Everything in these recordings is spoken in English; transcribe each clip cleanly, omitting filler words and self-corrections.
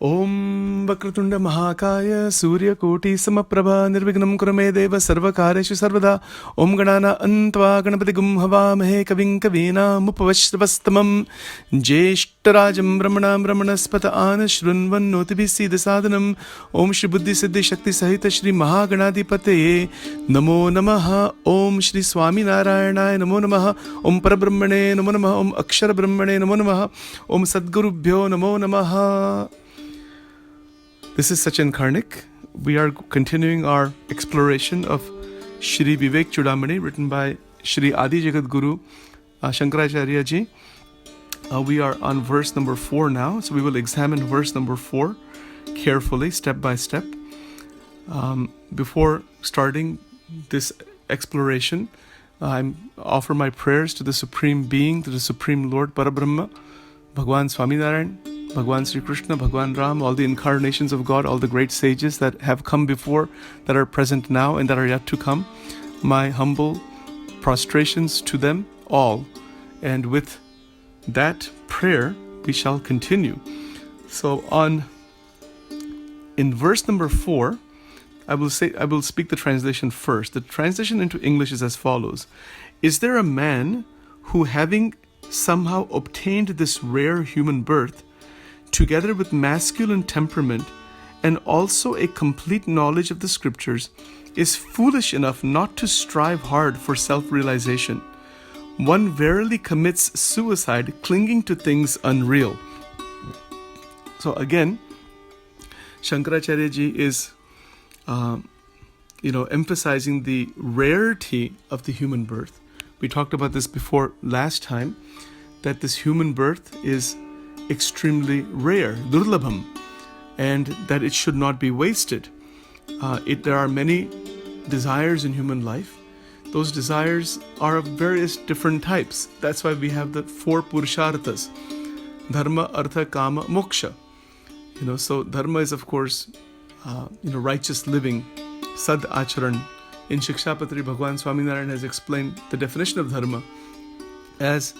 Om Vakratunda Mahakaya Surya Koti Samaprabha Nirvignam Kurame Deva Sarvakareshu Sarvada Om Ganana Antva Ganapati Gum Havamahe Kavim Kavina Mupavashravastamam Jeshtarajam Brahmanam Brahmanaspata Anashrunvan Notibisi Desadanam Om Shri Buddhi Siddhi Shakti Sahita Shri Mahaganadipataye Namo Namaha Om Shri Swaminarayan Namo Namaha Om Parabrahmane Namo Namaha Om Akshara Brahmane Namo Namaha Om Sadgurubhyo Namo Namaha. This is Sachin Karnik. We are continuing our exploration of Shree Vivekchudamani, written by Shree Adi Shankaracharya Ji. We are on verse number 4 now, so we will examine verse number 4 carefully, step by step. Before starting this exploration, I offer my prayers to the Supreme Being, to the Supreme Lord Parabrahma, Bhagwan Swaminarayan, Bhagwan Sri Krishna, Bhagwan Ram, all the incarnations of God, all the great sages that have come before, that are present now and that are yet to come. My humble prostrations to them all. And with that prayer, we shall continue. So in verse number 4, I will speak the translation first. The translation into English is as follows. Is there a man who, having somehow obtained this rare human birth, together with masculine temperament and also a complete knowledge of the scriptures, is foolish enough not to strive hard for self-realization? One verily commits suicide clinging to things unreal. So again, Shankaracharya Ji is emphasizing the rarity of the human birth. We talked about this before last time, that this human birth is extremely rare, durlabham, and that it should not be wasted. There are many desires in human life. Those desires are of various different types. That's why we have the 4 purusharthas: dharma, artha, kama, moksha. So dharma is, of course, righteous living, sad acharan. In Shikshapatri, Bhagwan Swaminarayan has explained the definition of dharma as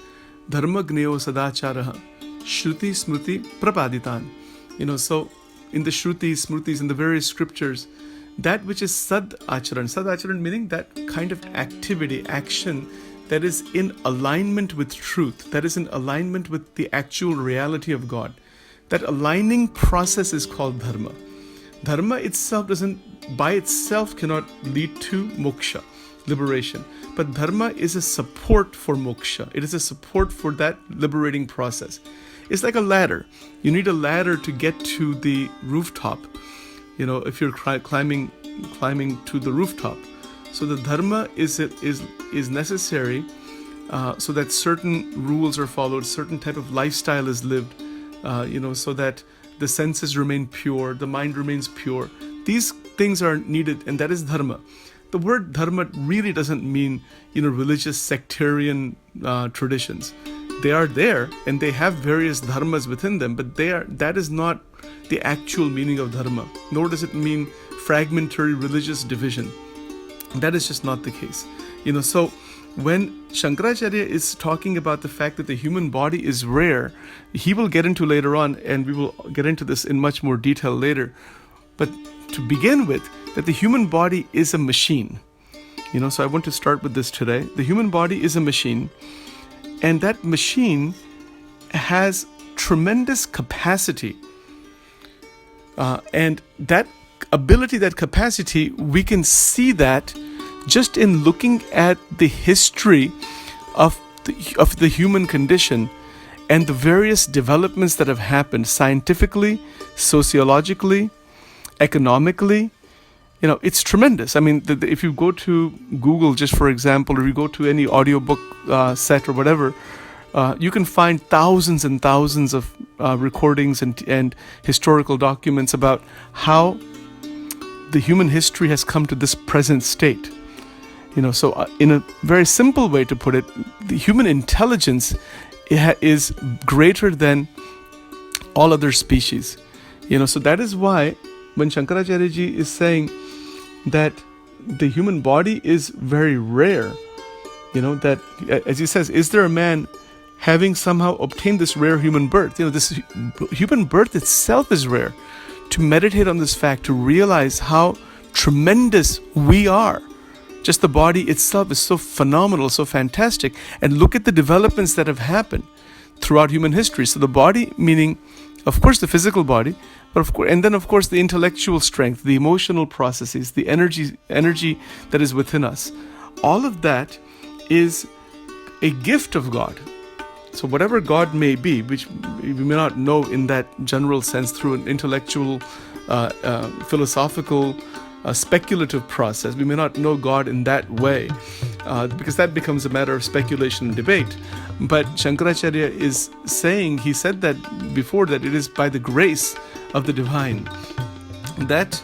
dharma gneo sadacharaha Shruti Smriti Prapaditan. So in the Shrutis, Smritis, in the various scriptures, that which is Sad Acharan meaning that kind of activity, action that is in alignment with truth, that is in alignment with the actual reality of God. That aligning process is called dharma. Dharma itself by itself cannot lead to moksha, liberation. But dharma is a support for moksha. It is a support for that liberating process. It's like a ladder. You need a ladder to get to the rooftop. If you're climbing to the rooftop. So the dharma is necessary so that certain rules are followed, certain type of lifestyle is lived, so that the senses remain pure, the mind remains pure. These things are needed, and that is dharma. The word dharma really doesn't mean, religious sectarian traditions. They are there, and they have various dharmas within them, but that is not the actual meaning of dharma, nor does it mean fragmentary religious division. That is just not the case. So when Shankaracharya is talking about the fact that the human body is rare, he will get into later on, and we will get into this in much more detail later. But to begin with, that the human body is a machine. So I want to start with this today. The human body is a machine, and that machine has tremendous capacity. And that ability, that capacity, we can see that just in looking at the history of the human condition and the various developments that have happened scientifically, sociologically, economically. It's tremendous. I mean, if you go to Google, just for example, or you go to any audiobook set or whatever, you can find thousands and thousands of recordings and historical documents about how the human history has come to this present state. So in a very simple way to put it, the human intelligence is greater than all other species. So that is why when Shankaracharya Ji is saying that the human body is very rare, that, as he says, is there a man having somehow obtained this rare human birth, this human birth itself is rare, to meditate on this fact, to realize how tremendous we are. Just the body itself is so phenomenal, so fantastic. And look at the developments that have happened throughout human history. So the body, meaning, of course, the physical body, but of course, and then of course the intellectual strength, the emotional processes, the energy that is within us. All of that is a gift of God. So whatever God may be, which we may not know in that general sense through an intellectual, philosophical, speculative process, we may not know God in that way, because that becomes a matter of speculation and debate. But Shankaracharya is saying, he said that before, that it is by the grace of the divine that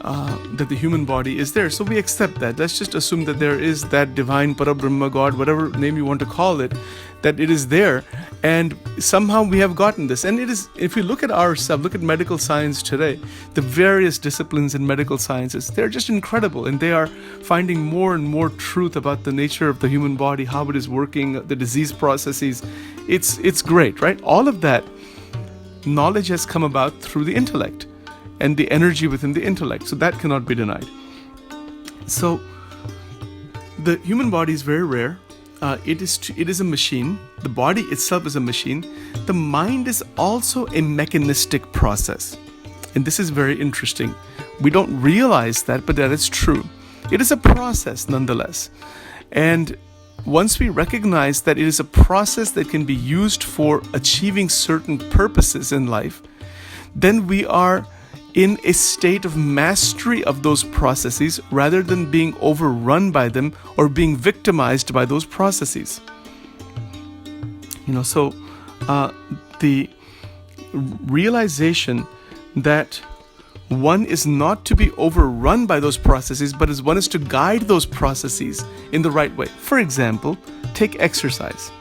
the human body is there. So we accept that. Let's just assume that there is that divine Parabrahma, God, whatever name you want to call it, that it is there, and somehow we have gotten this. And it is, if you look at ourselves, look at medical science today, the various disciplines in medical sciences, they're just incredible, and they are finding more and more truth about the nature of the human body, how it is working, the disease processes. It's great, right? All of that knowledge has come about through the intellect and the energy within the intellect, so that cannot be denied. So the human body is very rare. It is a machine. The body itself is a machine. The mind is also a mechanistic process. And this is very interesting. We don't realize that, but that is true. It is a process nonetheless. And once we recognize that it is a process that can be used for achieving certain purposes in life, then we are in a state of mastery of those processes rather than being overrun by them or being victimized by those processes. So the realization that one is not to be overrun by those processes, but one is to guide those processes in the right way. For example, take exercise.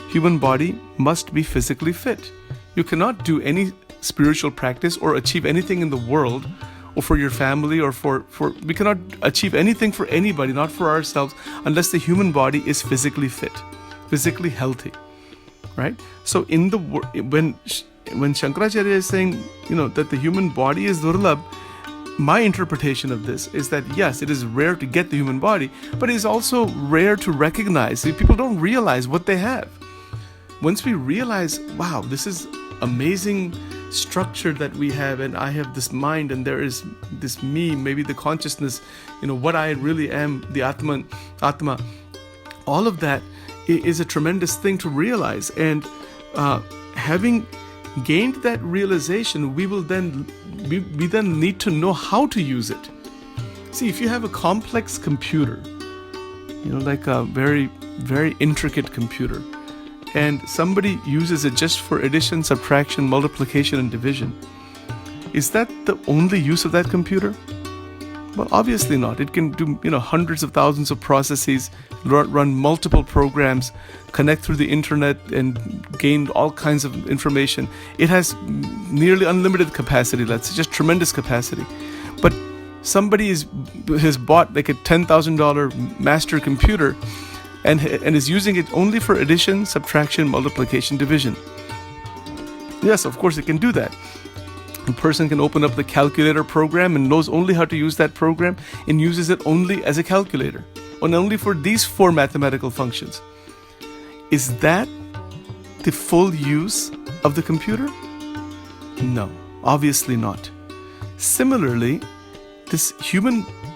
Human body must be physically fit. You cannot do any spiritual practice or achieve anything in the world or for your family or for we cannot achieve anything for anybody, not for ourselves, unless the human body is physically fit, physically healthy, right? So when Shankaracharya is saying that the human body is durlabh, my interpretation of this is that yes, it is rare to get the human body, but it is also rare to recognize. People don't realize what they have. Once we realize, wow, this is amazing structure that we have, and I have this mind, and there is this me, maybe the consciousness, what I really am, the Atma, all of that is a tremendous thing to realize. And having gained that realization, we then need to know how to use it. See, if you have a complex computer, like a very, very intricate computer, and somebody uses it just for addition, subtraction, multiplication, and division, is that the only use of that computer? Well, obviously not. It can do hundreds of thousands of processes, run multiple programs, connect through the internet, and gain all kinds of information. It has nearly unlimited capacity. That's just tremendous capacity. But somebody has bought like a $10,000 master computer and is using it only for addition, subtraction, multiplication, division. Yes, of course it can do that. A person can open up the calculator program and knows only how to use that program and uses it only as a calculator, and only for these 4 mathematical functions. Is that the full use of the computer? No, obviously not. Similarly,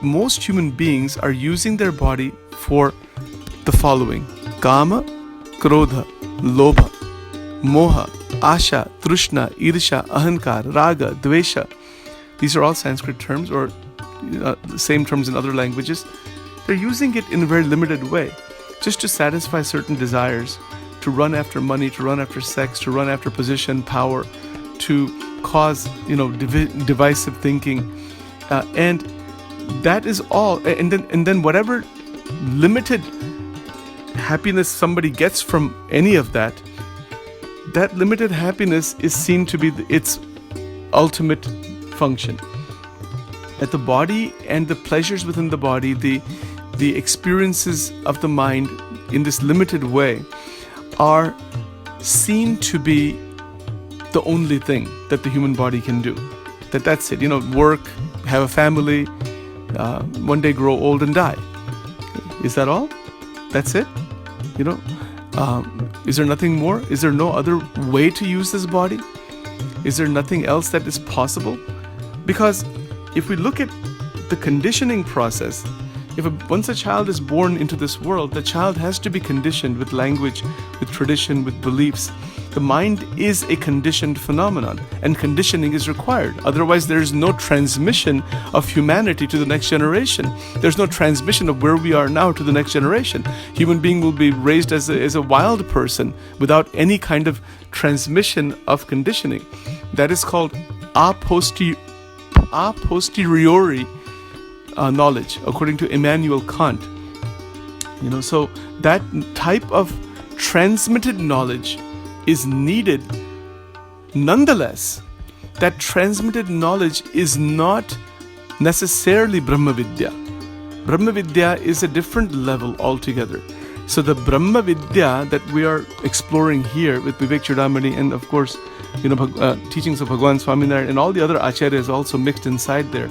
most human beings are using their body for the following: Kama, Krodha, Lobha, Moha, Asha, Trishna, Irsha, Ahankar, Raga, Dvesha. These are all Sanskrit terms, or the same terms in other languages. They're using it in a very limited way, just to satisfy certain desires, to run after money, to run after sex, to run after position, power, to cause divisive thinking, and that is all. And then whatever limited happiness somebody gets from any of that limited happiness is seen to be its ultimate function. That the body and the pleasures within the body, the experiences of the mind in this limited way, are seem to be the only thing that the human body can do. That's it. Work, have a family, one day grow old and die. Is that all? That's it? Is there nothing more? Is there no other way to use this body? Is there nothing else that is possible? Because if we look at the conditioning process, once a child is born into this world, the child has to be conditioned with language, with tradition, with beliefs. The mind is a conditioned phenomenon, and conditioning is required. Otherwise, there is no transmission of humanity to the next generation. There's no transmission of where we are now to the next generation. Human being will be raised as a wild person without any kind of transmission of conditioning. That is called a posteriori knowledge, according to Immanuel Kant. So that type of transmitted knowledge is needed. Nonetheless, that transmitted knowledge is not necessarily Brahma Vidya. Brahma Vidya is a different level altogether. So the Brahma Vidya that we are exploring here with Vivekchudamani, and of course, teachings of Bhagavan Swaminarayan and all the other acharyas also mixed inside there.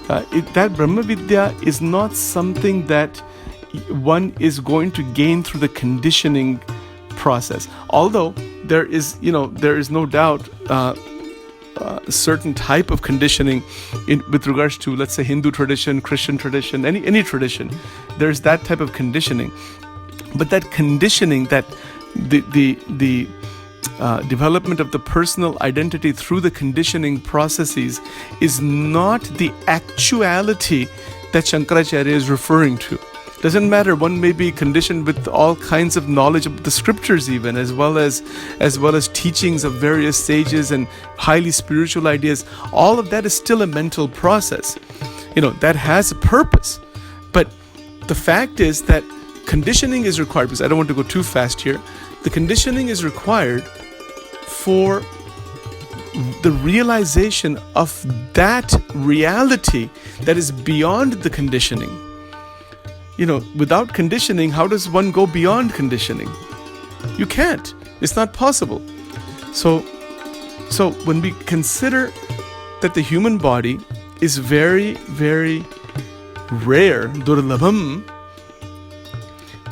That Brahma Vidya is not something that one is going to gain through the conditioning process. Although there is no doubt a certain type of conditioning with regards to, let's say, Hindu tradition, Christian tradition, any tradition. There's that type of conditioning. But that conditioning, that the development of the personal identity through the conditioning processes is not the actuality that Shankaracharya is referring to. Doesn't matter, one may be conditioned with all kinds of knowledge of the scriptures even, as well as teachings of various sages and highly spiritual ideas. All of that is still a mental process. That has a purpose. But the fact is that conditioning is required, because I don't want to go too fast here. The conditioning is required for the realization of that reality that is beyond the conditioning. Without conditioning, how does one go beyond conditioning? You can't. It's not possible. So when we consider that the human body is very, very rare, durlabham,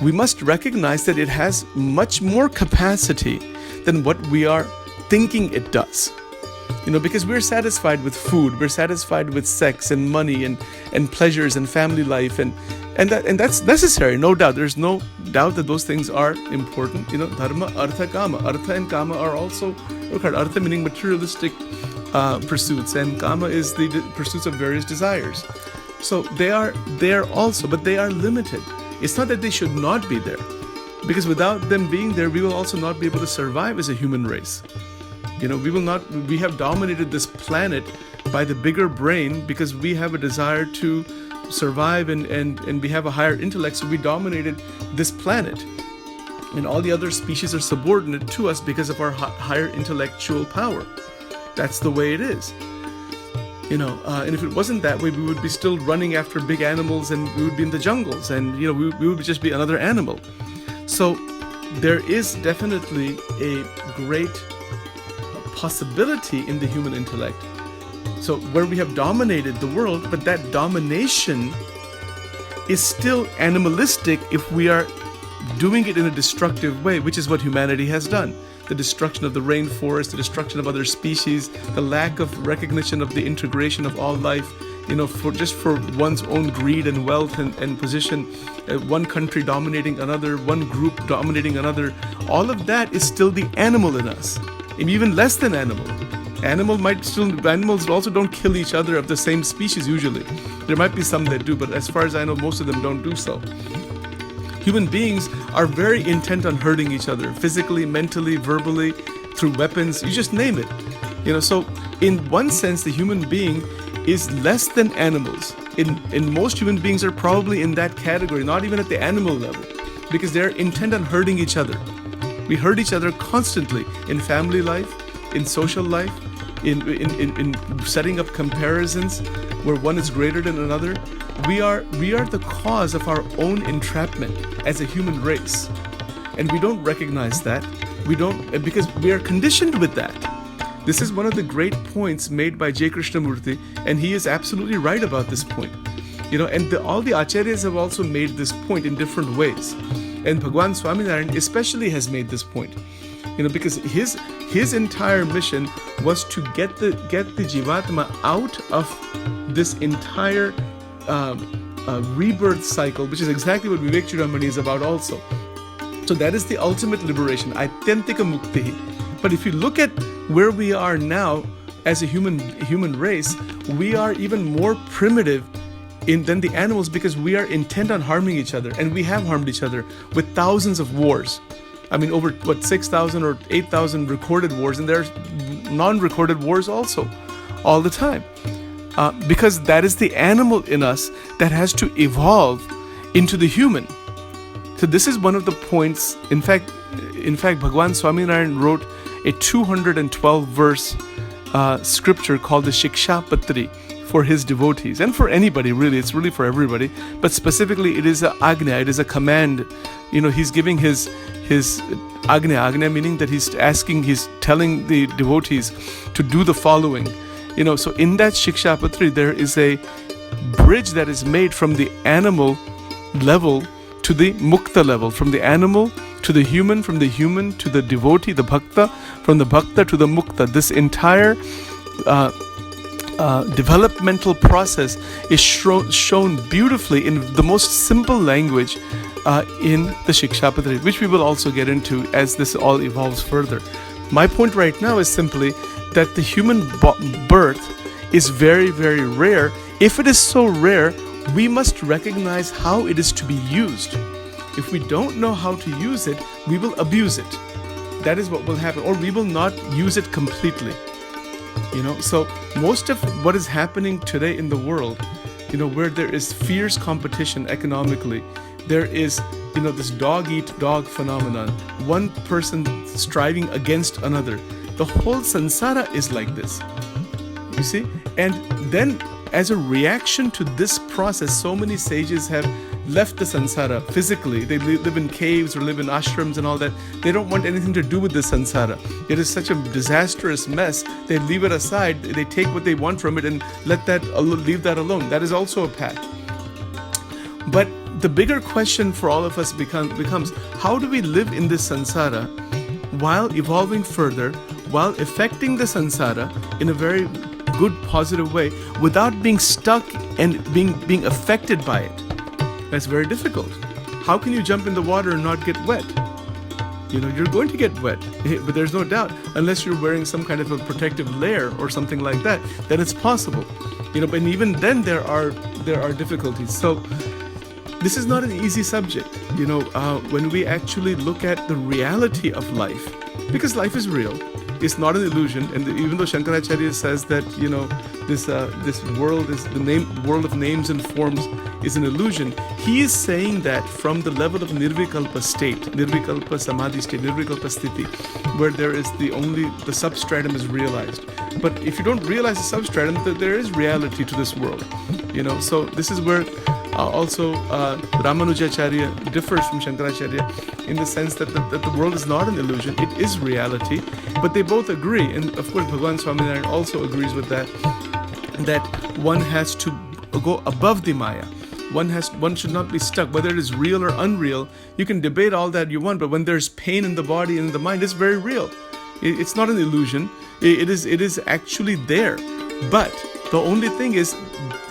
we must recognize that it has much more capacity than what we are thinking it does. Because we're satisfied with food, we're satisfied with sex and money and pleasures and family life, and that's necessary, no doubt. There's no doubt that those things are important. Dharma, artha, kama. Artha and kama are also required. Artha meaning materialistic pursuits, and kama is the pursuits of various desires. So they are there also, but they are limited. It's not that they should not be there, because without them being there, we will also not be able to survive as a human race. We have dominated this planet by the bigger brain because we have a desire to survive and we have a higher intellect, so we dominated this planet. And all the other species are subordinate to us because of our higher intellectual power. That's the way it is. And if it wasn't that way, we would be still running after big animals, and we would be in the jungles, and we would just be another animal. So there is definitely a great possibility in the human intellect. So where we have dominated the world, but that domination is still animalistic if we are doing it in a destructive way, which is what humanity has done. The destruction of the rainforest, the destruction of other species, the lack of recognition of the integration of all life, for one's own greed and wealth and position, one country dominating another, one group dominating another. All of that is still the animal in us, and even less than animal. Animals also don't kill each other of the same species usually. There might be some that do, but as far as I know, most of them don't do so. Human beings are very intent on hurting each other, physically, mentally, verbally, through weapons, you just name it. So in one sense, the human being is less than animals. In most human beings are probably in that category, not even at the animal level, because they're intent on hurting each other. We hurt each other constantly in family life, in social life, in setting up comparisons where one is greater than another. We are the cause of our own entrapment as a human race, and we don't recognize that. We don't, because we are conditioned with that. This is one of the great points made by J. Krishnamurti, and he is absolutely right about this point. And all the acharyas have also made this point in different ways. And Bhagwan Swaminarayan especially has made this point. Because his entire mission was to get the Jivatma out of this entire rebirth cycle, which is exactly what Vivekchudamani is about also. So that is the ultimate liberation, Atyantika Mukti. But if you look at where we are now as a human race, we are even more primitive than the animals, because we are intent on harming each other, and we have harmed each other with thousands of wars. I mean, over 6,000 or 8,000 recorded wars, and there are non-recorded wars also, all the time. Because that is the animal in us that has to evolve into the human. So this is one of the points. In fact, Bhagwan Swaminarayan wrote a 212 verse scripture called the Shikshapatri for his devotees, and for anybody really. It's really for everybody, but specifically it is a agnya, it is a command. He's giving his agnya meaning that he's telling the devotees to do the following. So in that Shikshapatri there is a bridge that is made from the animal level to the mukta level, from the animal to the human, from the human to the devotee, the bhakta, from the bhakta to the mukta. This entire developmental process is shown beautifully in the most simple language in the Shikshapatri, which we will also get into as this all evolves further. My point right now is simply that the human birth is very, very rare. If it is so rare, we must recognize how it is to be used. If we don't know how to use it, we will abuse it. That is what will happen, or we will not use it completely. So most of what is happening today in the world, where there is fierce competition economically, there is, this dog-eat-dog phenomenon, one person striving against another. The whole sansara is like this, you see? And then as a reaction to this process, so many sages have left the sansara physically. They live in caves or live in ashrams and all that. They don't want anything to do with the sansara. It is such a disastrous mess. They leave it aside. They take what they want from it and leave that alone. That is also a path. But the bigger question for all of us becomes, how do we live in this sansara while evolving further, while affecting the sansara in a very good, positive way, without being stuck and being affected by it? That's very difficult. How can you jump in the water and not get wet? You're going to get wet, but there's no doubt, unless you're wearing some kind of a protective layer or something like that, then it's possible. But even then there are difficulties. So this is not an easy subject. When we actually look at the reality of life, because life is real, it's not an illusion. And even though Shankaracharya says that this world is world of names and forms is an illusion, he is saying that from the level of nirvikalpa state, nirvikalpa samadhi state, nirvikalpa sthiti, where there is the substratum is realized. But if you don't realize the substratum, there is reality to this world. So this is where also Ramanujacharya differs from Shankaracharya in the sense that the world is not an illusion, it is reality. But they both agree, and of course Bhagwan Swaminarayan also agrees with that one has to go above the Maya. One should not be stuck, whether it is real or unreal. You can debate all that you want, but when there's pain in the body and in the mind, it's very real. It's not an illusion. It is actually there. But the only thing is,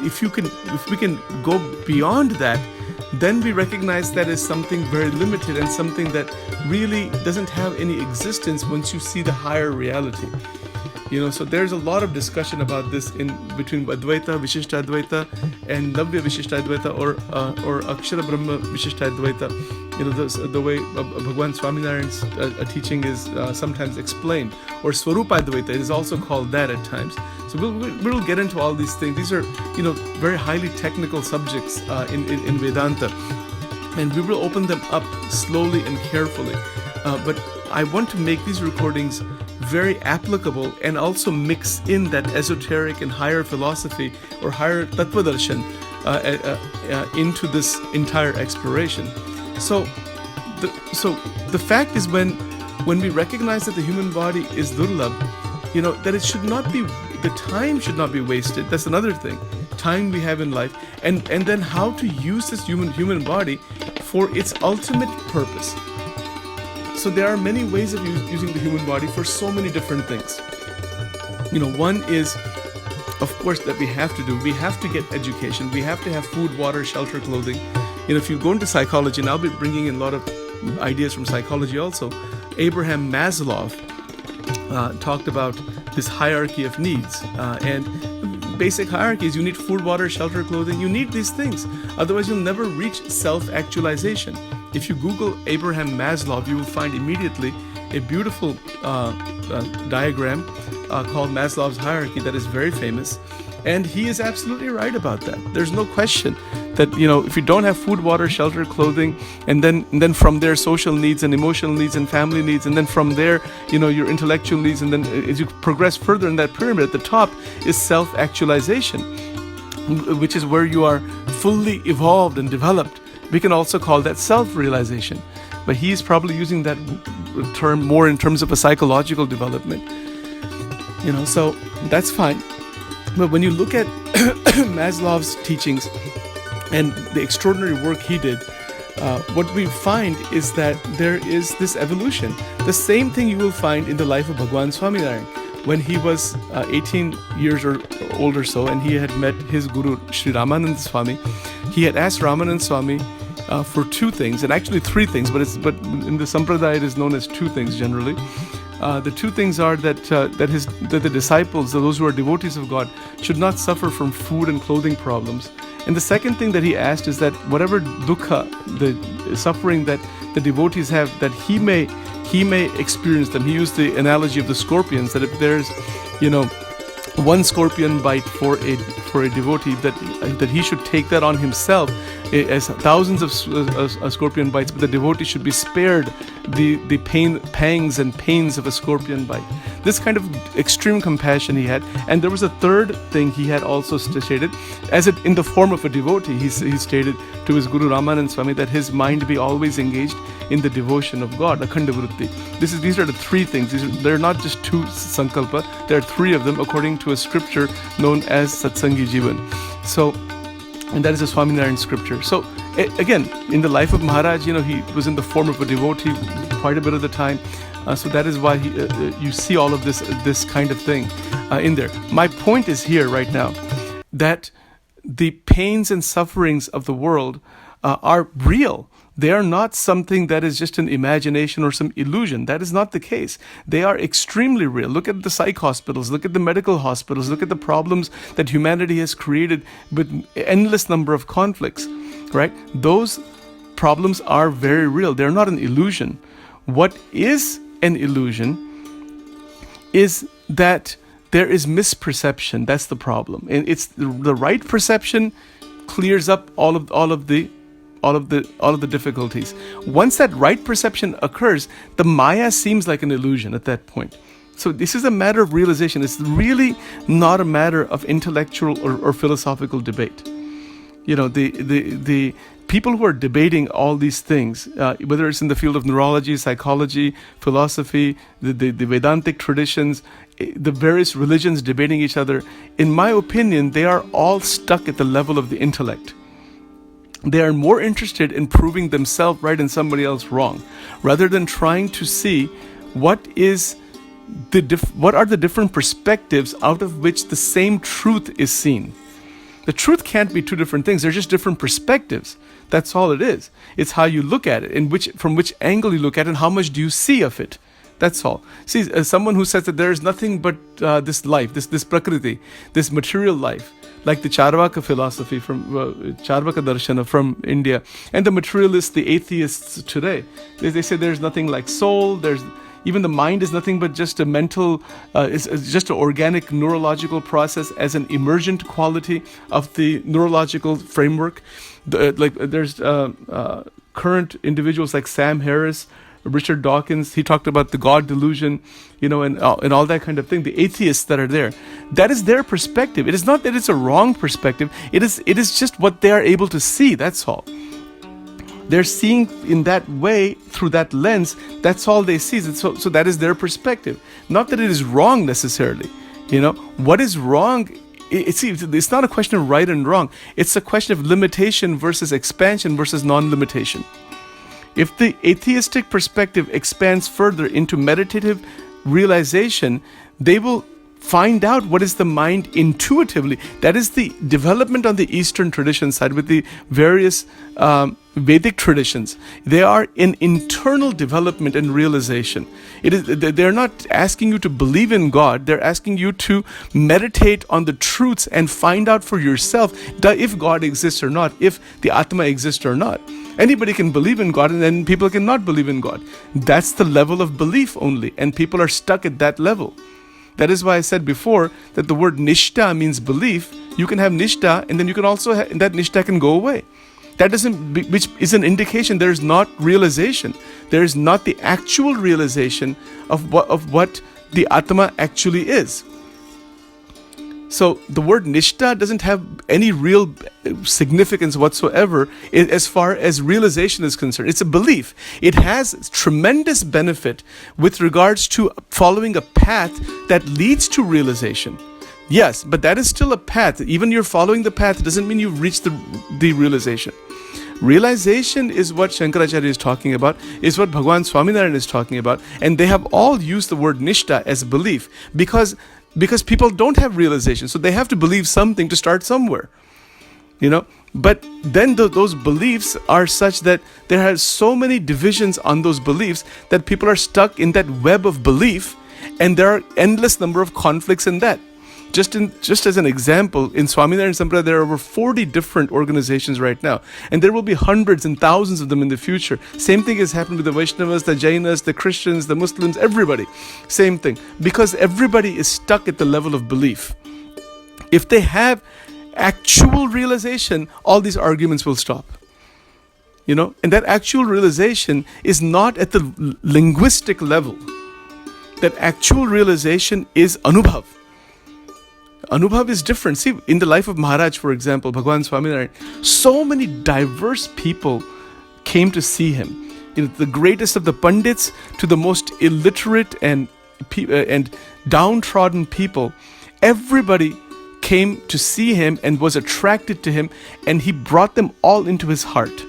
if we can go beyond that, then we recognize that as something very limited and something that really doesn't have any existence once you see the higher reality. So there's a lot of discussion about this between Advaita, Vishishta Advaita, and Navya Vishishta Advaita, or Akshara Brahma Vishishta Advaita. The way Bhagwan Swaminarayan's teaching is sometimes explained, or Swarupa Advaita, it is also called that at times. So we'll get into all these things. These are very highly technical subjects in Vedanta, and we will open them up slowly and carefully. But I want to make these recordings very applicable and also mix in that esoteric and higher philosophy or higher tattva darshan into this entire exploration. So the fact is, when when we recognize that the human body is durlabh, that it should not be, the time should not be wasted. That's another thing. Time we have in life, and then how to use this human body for its ultimate purpose. So there are many ways of using the human body for so many different things. One is, of course, that we have to do. We have to get education. We have to have food, water, shelter, clothing. If you go into psychology, and I'll be bringing in a lot of ideas from psychology also, Abraham Maslow talked about this hierarchy of needs. And basic hierarchy is you need food, water, shelter, clothing. You need these things. Otherwise, you'll never reach self-actualization. If you Google Abraham Maslow, you will find immediately a beautiful diagram called Maslow's hierarchy that is very famous. And he is absolutely right about that. There's no question that, if you don't have food, water, shelter, clothing, and then from there social needs and emotional needs and family needs, and then from there, your intellectual needs, and then as you progress further in that pyramid, at the top is self-actualization, which is where you are fully evolved and developed. We can also call that self-realization. But he's probably using that term more in terms of a psychological development. So that's fine. But when you look at Maslow's teachings and the extraordinary work he did, what we find is that there is this evolution. The same thing you will find in the life of Bhagwan Swaminarayan. When he was 18 years or old or so, and he had met his guru, Sri Ramananda Swami, he had asked Ramananda Swami for two things, and actually three things, but in the Sampradaya it is known as two things generally. The two things are that the disciples, those who are devotees of God, should not suffer from food and clothing problems. And the second thing that he asked is that whatever dukkha, the suffering that the devotees have, that he may experience them. He used the analogy of the scorpions, that if there's, one scorpion bite for a devotee, that he should take that on himself as thousands of scorpion bites, but the devotee should be spared the pangs and pains of a scorpion bite. This kind of extreme compassion he had. And there was a third thing he had also stated, as it in the form of a devotee. He stated to his Guru Ramananda Swami that his mind be always engaged in the devotion of God, akhanda vritti. These are the three things. They're not just two sankalpa. There are three of them according to a scripture known as Satsangi Jivan. So, and that is a Swaminarayan scripture. So again, in the life of Maharaj, he was in the form of a devotee quite a bit of the time. So that is why you see all of this kind of thing in there. My point is here right now that the pains and sufferings of the world are real. They are not something that is just an imagination or some illusion. That is not the case. They are extremely real. Look at the psych hospitals. Look at the medical hospitals. Look at the problems that humanity has created with endless number of conflicts, right? Those problems are very real. They're not an illusion. What is an illusion is that there is misperception. That's the problem. And it's the right perception clears up all of the difficulties. Once that right perception occurs, the Maya seems like an illusion at that point. So this is a matter of realization. It's really not a matter of intellectual or philosophical debate. The people who are debating all these things, whether it's in the field of neurology, psychology, philosophy, the Vedantic traditions, the various religions debating each other, in my opinion, they are all stuck at the level of the intellect. They are more interested in proving themselves right and somebody else wrong, rather than trying to see what are the different perspectives out of which the same truth is seen. The truth can't be two different things. They're just different perspectives. That's all it is. It's how you look at it, from which angle you look at it, and how much do you see of it. That's all. See, as someone who says that there is nothing but this life, this prakriti, this material life, like the Charvaka philosophy from Charvaka Darshana from India, and the materialists, the atheists today, they say there's nothing like soul. Even the mind is nothing but just a mental, it's just an organic neurological process as an emergent quality of the neurological framework. There's current individuals like Sam Harris, Richard Dawkins. He talked about the God delusion, and all that kind of thing. The atheists that are there, that is their perspective. It is not that it's a wrong perspective. It is just what they are able to see. That's all. They're seeing in that way, through that lens. That's all they see. So that is their perspective. Not that it is wrong necessarily. What is wrong? It's not a question of right and wrong. It's a question of limitation versus expansion versus non-limitation. If the atheistic perspective expands further into meditative realization, they will find out what is the mind intuitively. That is the development on the Eastern tradition side with the various Vedic traditions. They are in internal development and realization. They're not asking you to believe in God. They're asking you to meditate on the truths and find out for yourself if God exists or not, if the Atma exists or not. Anybody can believe in God, and then people cannot believe in God. That's the level of belief only, and people are stuck at that level. That is why I said before that the word nishta means belief. You can have nishta, and then you can also that nishta can go away. That which is an indication there is not realization. There is not the actual realization of what the Atma actually is. So the word nishta doesn't have any real significance whatsoever as far as realization is concerned. It's a belief. It has tremendous benefit with regards to following a path that leads to realization. Yes, but that is still a path. Even you're following the path doesn't mean you've reached the realization. Realization is what Shankaracharya is talking about, is what Bhagwan Swaminarayan is talking about, and they have all used the word nishta as belief because people don't have realization, so they have to believe something to start somewhere, But then those beliefs are such that there are so many divisions on those beliefs that people are stuck in that web of belief, and there are endless number of conflicts in that. Just as an example, in Swaminarayan Sampradaya, there are over 40 different organizations right now, and there will be hundreds and thousands of them in the future. Same thing has happened with the Vaishnavas, the Jainas, the Christians, the Muslims, everybody. Same thing. Because everybody is stuck at the level of belief. If they have actual realization, all these arguments will stop. And that actual realization is not at the linguistic level. That actual realization is Anubhav. Anubhav is different. See, in the life of Maharaj, for example, Bhagwan Swaminarayan, so many diverse people came to see him. The greatest of the Pandits to the most illiterate and downtrodden people. Everybody came to see him and was attracted to him, and he brought them all into his heart.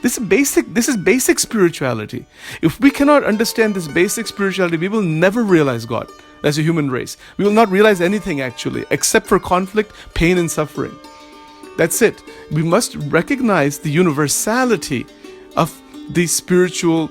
This is basic spirituality. If we cannot understand this basic spirituality, we will never realize God. As a human race, we will not realize anything actually, except for conflict, pain, and suffering. That's it. We must recognize the universality of the spiritual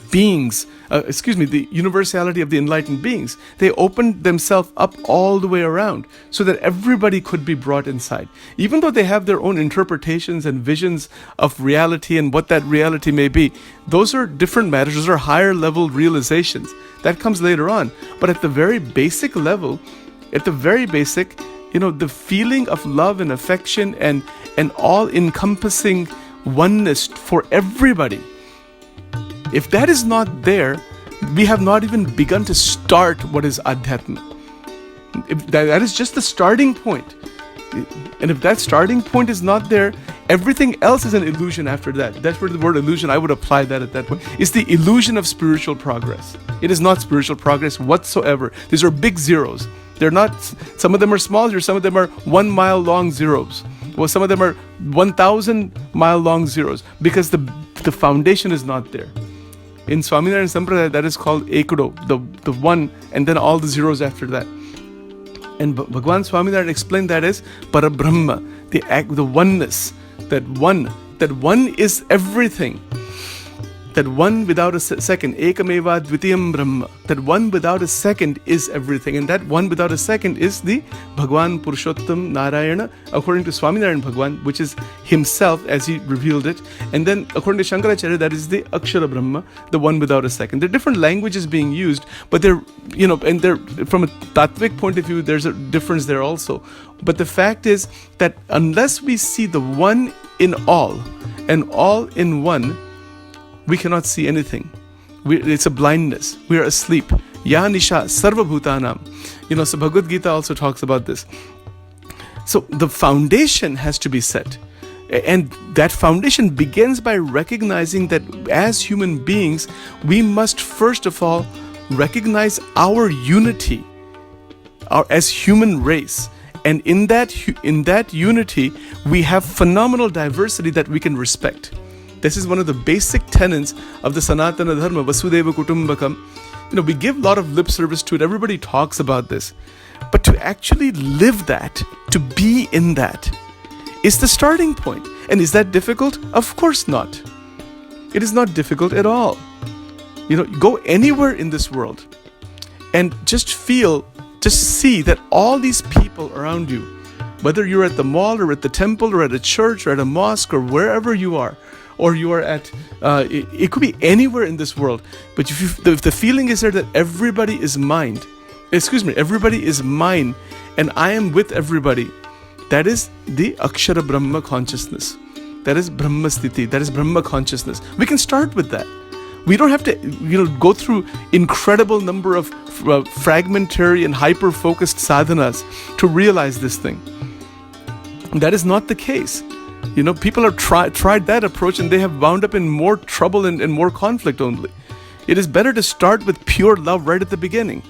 beings, the universality of the enlightened beings. They opened themselves up all the way around so that everybody could be brought inside. Even though they have their own interpretations and visions of reality and what that reality may be, those are different matters. Those are higher level realizations. That comes later on. But at the very basic level, the feeling of love and affection and all-encompassing oneness for everybody, if that is not there, we have not even begun to start what is Adhyatma. That is just the starting point. And if that starting point is not there, everything else is an illusion after that. That's where the word illusion, I would apply that at that point. It's the illusion of spiritual progress. It is not spiritual progress whatsoever. These are big zeros. They're not, some of them are small, some of them are 1 mile long zeros. Well, some of them are 1,000 mile long zeros because the foundation is not there. In Swaminarayan Sampradaya, that is called Ekudo, the one, and then all the zeros after that. And Bhagwan Swaminarayan explained that as Parabrahma, the oneness, that one is everything. That one without a second, Ekameva Dvitiyam Brahma, that one without a second is everything. And that one without a second is the Bhagwan Purushottam Narayana, according to Swaminarayan Bhagwan, which is himself as he revealed it. And then according to Shankaracharya, that is the Akshara Brahma, the one without a second. There are different languages being used, but they're, and they're, from a Tattvic point of view, there's a difference there also. But the fact is that unless we see the one in all and all in one, we cannot see anything. It's a blindness. We are asleep. Ya Nisha Sarva Bhutanam. So Bhagavad Gita also talks about this. So the foundation has to be set. And that foundation begins by recognizing that as human beings, we must first of all recognize our unity as human race. And in that unity, we have phenomenal diversity that we can respect. This is one of the basic tenets of the Sanatana Dharma, Vasudeva Kutumbakam. We give a lot of lip service to it. Everybody talks about this. But to actually live that, to be in that, is the starting point. And is that difficult? Of course not. It is not difficult at all. Go anywhere in this world and just see that all these people around you, whether you're at the mall or at the temple or at a church or at a mosque or wherever you are, or you are at, it could be anywhere in this world. But if the feeling is there that everybody is mine, and I am with everybody, that is the Akshara Brahma consciousness. That is Brahma Sthiti. That is Brahma consciousness. We can start with that. We don't have to, go through incredible number of fragmentary and hyper-focused sadhanas to realize this thing. That is not the case. People have tried that approach and they have wound up in more trouble and more conflict only. It is better to start with pure love right at the beginning.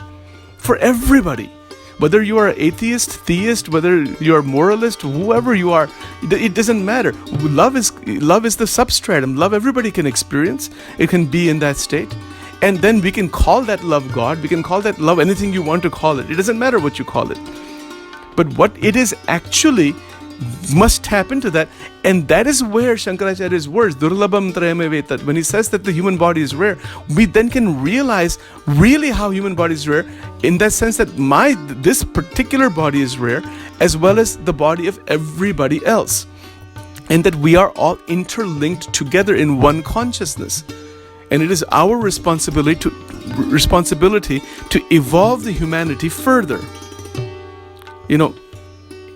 For everybody. Whether you are atheist, theist, whether you are moralist, whoever you are, it doesn't matter. Love is the substratum. Love everybody can experience. It can be in that state. And then we can call that love God. We can call that love anything you want to call it. It doesn't matter what you call it. But what it is actually must tap into that. And that is where Shankaracharya's words, Durlabham Trayame Vetat, when he says that the human body is rare, we then can realize really how human body is rare, in that sense that this particular body is rare, as well as the body of everybody else. And that we are all interlinked together in one consciousness. And it is our responsibility to evolve the humanity further.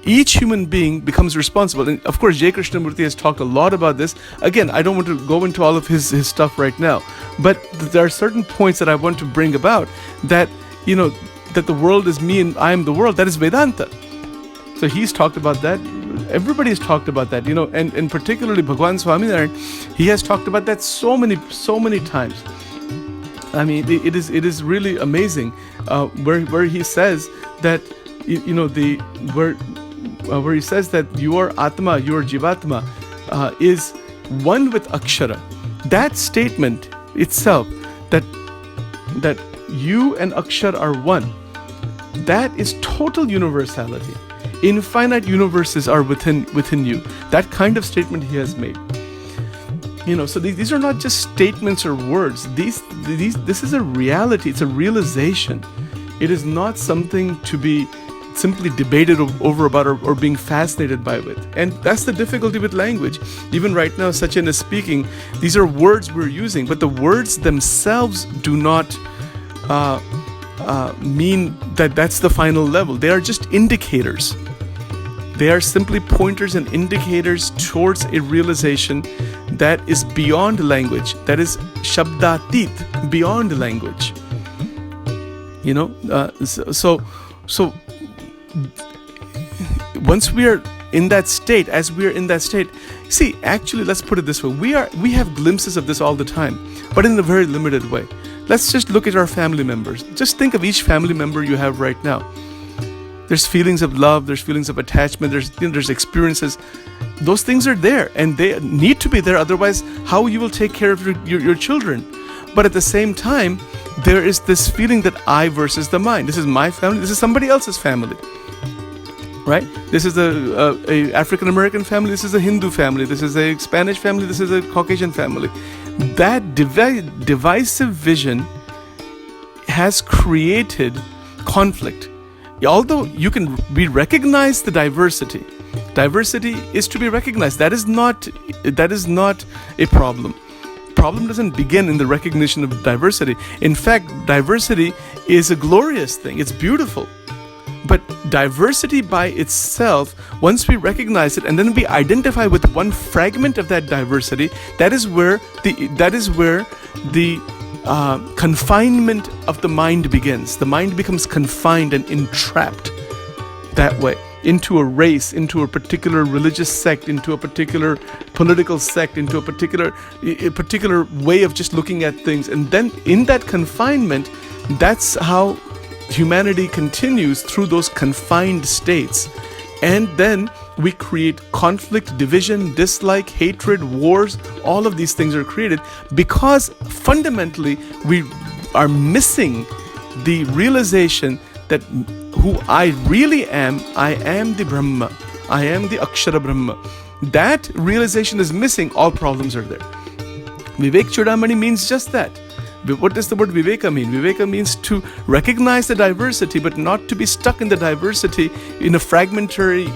Each human being becomes responsible. And of course, J. Krishnamurti has talked a lot about this. Again, I don't want to go into all of his stuff right now. But there are certain points that I want to bring about that, that the world is me and I am the world. That is Vedanta. So he's talked about that. Everybody has talked about that, and particularly Bhagwan Swaminarayan, he has talked about that so many times. I mean, it is really amazing where he says that, where he says that your Atma, your Jivatma is one with Akshara. That statement itself, that you and Akshara are one, that is total universality. Infinite universes are within you. That kind of statement he has made. So these are not just statements or words. This is a reality. It's a realization. It is not something to be simply debated over about or being fascinated by it. And that's the difficulty with language. Even right now, Sachin is speaking. These are words we're using, but the words themselves do not mean that that's the final level. They are just indicators. They are simply pointers and indicators towards a realization that is beyond language. That is shabdatit, beyond language. So once we are in that state, as we are in that state, see, actually, let's put it this way. We have glimpses of this all the time, but in a very limited way. Let's just look at our family members. Just think of each family member you have right now. There's feelings of love, there's feelings of attachment, there's experiences. Those things are there, and they need to be there. Otherwise, how you will take care of your children? But at the same time, there is this feeling that I versus the mind. This is my family, this is somebody else's family. Right? This is a African American family, this is a Hindu family, this is a Spanish family, this is a Caucasian family. That divisive vision has created conflict. Although we recognize the diversity is to be recognized. That is not a problem. Problem doesn't begin in the recognition of diversity. In fact, diversity is a glorious thing. It's beautiful. But diversity by itself, once we recognize it and then we identify with one fragment of that diversity, that is where the confinement of the mind begins. The mind becomes confined and entrapped that way. into a race, into a particular religious sect, into a particular political sect, into a particular way of just looking at things. And then in that confinement, that's how humanity continues through those confined states. And then we create conflict, division, dislike, hatred, wars. All of these things are created because fundamentally we are missing the realization that who I really am, I am the Brahma, I am the Akshara Brahma. That realization is missing, all problems are there. Vivekchudamani means just that. What does the word Viveka mean? Viveka means to recognize the diversity, but not to be stuck in the diversity in a fragmentary,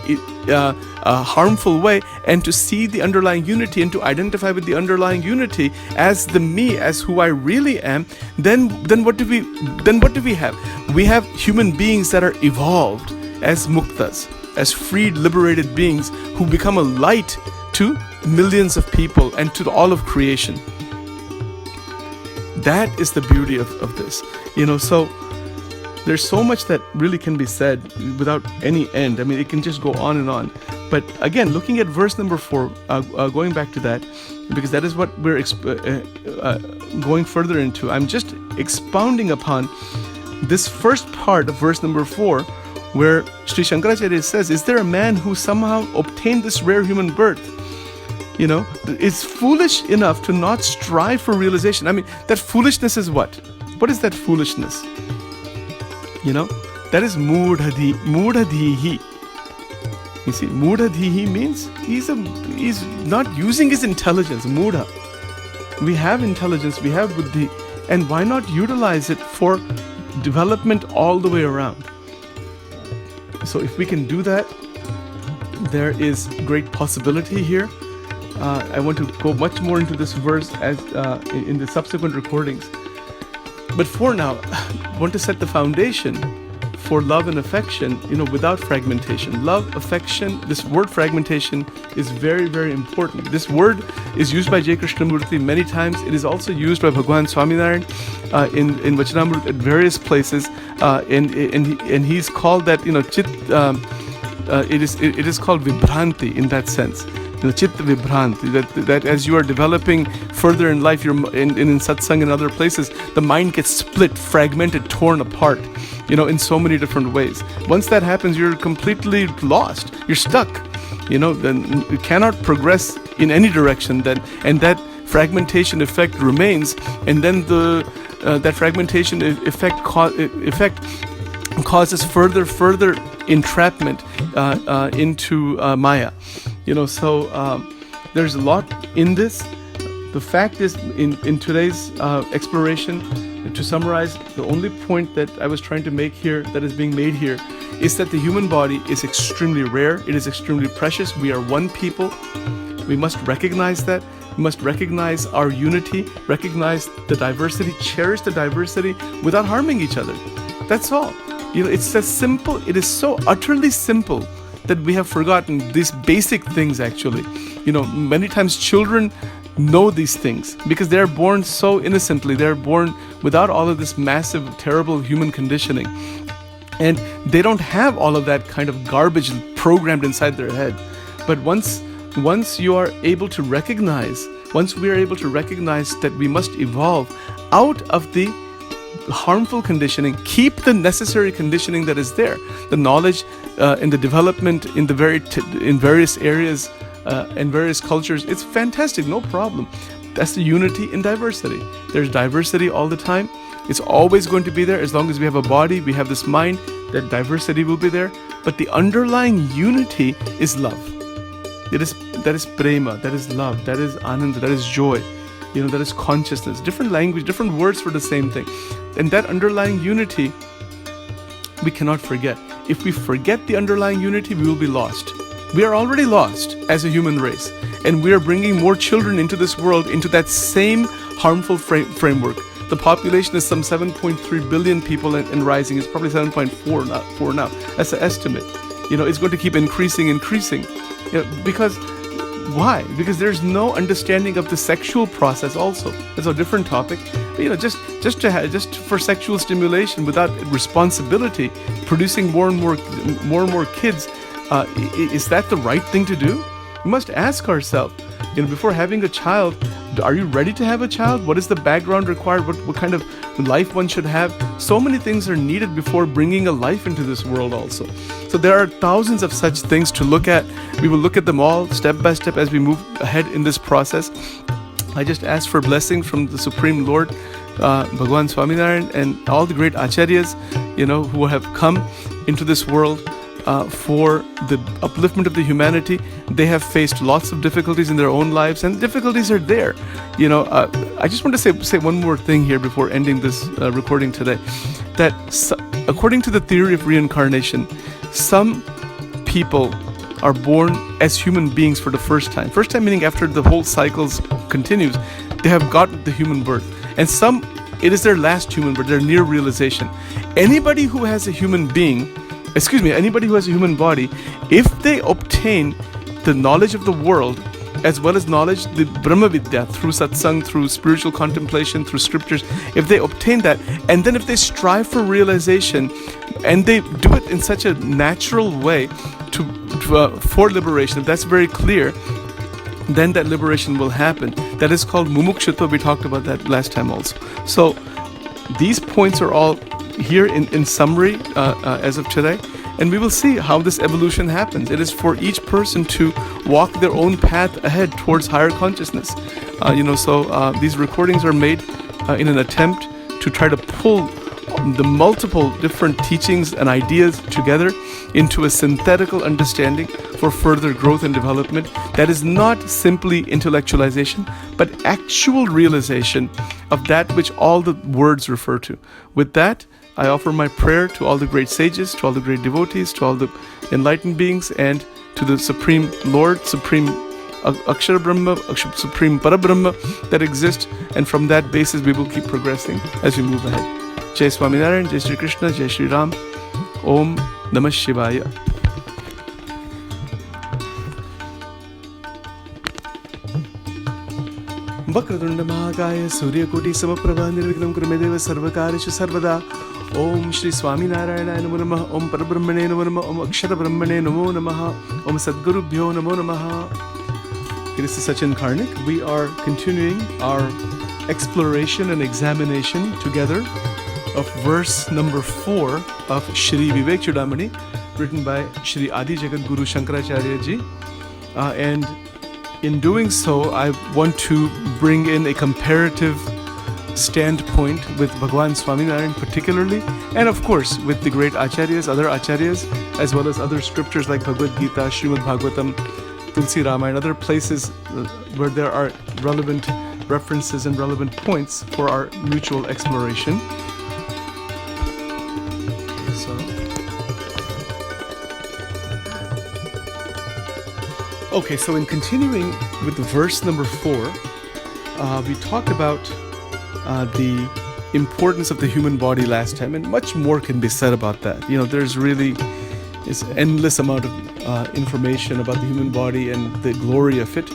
harmful way, and to see the underlying unity and to identify with the underlying unity as the me, as who I really am. Then what do we have? We have human beings that are evolved as muktas, as freed, liberated beings who become a light to millions of people and to all of creation. That is the beauty of this. So there's so much that really can be said without any end. I mean, it can just go on and on. But again, looking at verse number 4, going back to that, because that is what we're going further into. I'm just expounding upon this first part of verse number 4, where Shree Shankaracharya says, is there a man who somehow obtained this rare human birth? Is foolish enough to not strive for realization. I mean, that foolishness is what? What is that foolishness? That is mudhadhihi. You see, mudhadhihi means he's not using his intelligence. Mudha. We have intelligence, we have buddhi, and why not utilize it for development all the way around? So if we can do that, there is great possibility here. I want to go much more into this verse as in the subsequent recordings. But for now, I want to set the foundation for love and affection, without fragmentation. Love, affection, this word fragmentation is very, very important. This word is used by J. Krishnamurti many times. It is also used by Bhagwan Swaminarayan in Vachanamrut at various places. And he's called that, chit. It is called vibhranti in that sense. Chit vibhranti, that as you are developing further in life, you're in satsang and other places, the mind gets split, fragmented, torn apart, in so many different ways. Once that happens, you're completely lost. You're stuck. Then you cannot progress in any direction. Then, and that fragmentation effect remains, and then that fragmentation effect causes further entrapment into Maya. So there's a lot in this. The fact is, in today's exploration, to summarize, the only point that I was trying to make here, that is being made here, is that the human body is extremely rare. It is extremely precious. We are one people. We must recognize that. We must recognize our unity, recognize the diversity, cherish the diversity without harming each other. That's all. It's as simple. It is so utterly simple that we have forgotten these basic things, actually. Many times children know these things because they're born so innocently. They're born without all of this massive, terrible human conditioning. And they don't have all of that kind of garbage programmed inside their head. But once you are able to recognize, once we are able to recognize that we must evolve out of the harmful conditioning, keep the necessary conditioning that is there, the knowledge and the development in various areas and various cultures, it's fantastic, no problem. That's the unity in diversity. There's diversity all the time. It's always going to be there. As long as we have a body, we have this mind, that diversity will be there. But the underlying unity is love. That is prema, that is love, that is ananda, that is joy. That is consciousness. Different language, different words for the same thing. And that underlying unity, we cannot forget. If we forget the underlying unity, we will be lost. We are already lost as a human race. And we are bringing more children into this world, into that same harmful framework. The population is some 7.3 billion people and rising. It's probably 7.4 now. That's the estimate. It's going to keep increasing. Because why? Because there's no understanding of the sexual process also. That's a different topic. But, just for sexual stimulation without responsibility, producing more and more kids, Is that the right thing to do? We must ask ourselves, before having a child, are you ready to have a child? What is the background required? What kind of life one should have? So many things are needed before bringing a life into this world also. So there are thousands of such things to look at. We will look at them all step by step as we move ahead in this process. I just ask for blessing from the Supreme Lord, Bhagwan Swaminarayan, and all the great acharyas, who have come into this world for the upliftment of the humanity. They have faced lots of difficulties in their own lives, and difficulties are there. I just want to say one more thing here before ending this recording today, that according to the theory of reincarnation, some people are born as human beings for the first time. First time meaning after the whole cycles continues, they have got the human birth. And some, it is their last human birth, their near realization. Anybody who has a human body, if they obtain the knowledge of the world, as well as knowledge, the Brahma Vidya, through satsang, through spiritual contemplation, through scriptures, if they obtain that, and then if they strive for realization, and they do it in such a natural way for liberation, if that's very clear, then that liberation will happen. That is called mumukshutva. We talked about that last time also. So these points are all here in summary as of today, and we will see how this evolution happens. It is for each person to walk their own path ahead towards higher consciousness. So these recordings are made in an attempt to try to pull the multiple different teachings and ideas together into a synthetical understanding for further growth and development that is not simply intellectualization, but actual realization of that which all the words refer to. With that, I offer my prayer to all the great sages, to all the great devotees, to all the enlightened beings, and to the Supreme Lord, Supreme Akshara Brahma, Supreme Parabrahma that exists, and from that basis we will keep progressing as we move ahead. Jai Swaminarayan, Jai Shri Krishna, Jai Shri Ram, Om Namah Shivaya. Vakratunda Mahakaya Surya Koti Samaprabha Nirvignam Kurumedeva Sarvakarishu Sarvada. Om Shree Swaminarayan Namo Namaha, Om Parabrahmane Namo Namaha, Om Akshara Brahmane Namo Namaha, Om Sadgurubhyo Namo Namaha. This is Sachin Karnik. We are continuing our exploration and examination together of verse number 4 of Shree Vivekchudamani, written by Sri Adi Shankaracharya Ji. And in doing so, I want to bring in a comparative standpoint with Bhagwan Swaminarayan particularly, and of course with the great acharyas, other acharyas, as well as other scriptures like Bhagavad Gita, Srimad Bhagavatam, Tulsi Ramayana, other places where there are relevant references and relevant points for our mutual exploration. Okay, so in continuing with the verse number 4, we talked about the importance of the human body last time, and much more can be said about that. There's really this endless amount of information about the human body and the glory of it,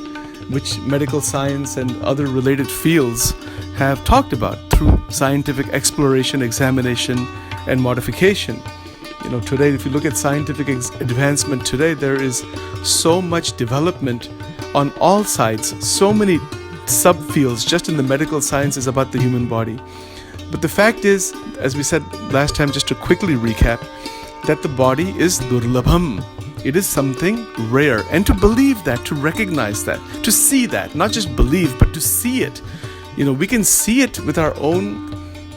which medical science and other related fields have talked about through scientific exploration, examination, and modification. Today, if you look at scientific advancement today, there is so much development on all sides, so many subfields just in the medical sciences about the human body. But the fact is, as we said last time, just to quickly recap, that the body is durlabham. It is something rare. And to believe that, to recognize that, to see that, not just believe, but to see it. We can see it with our own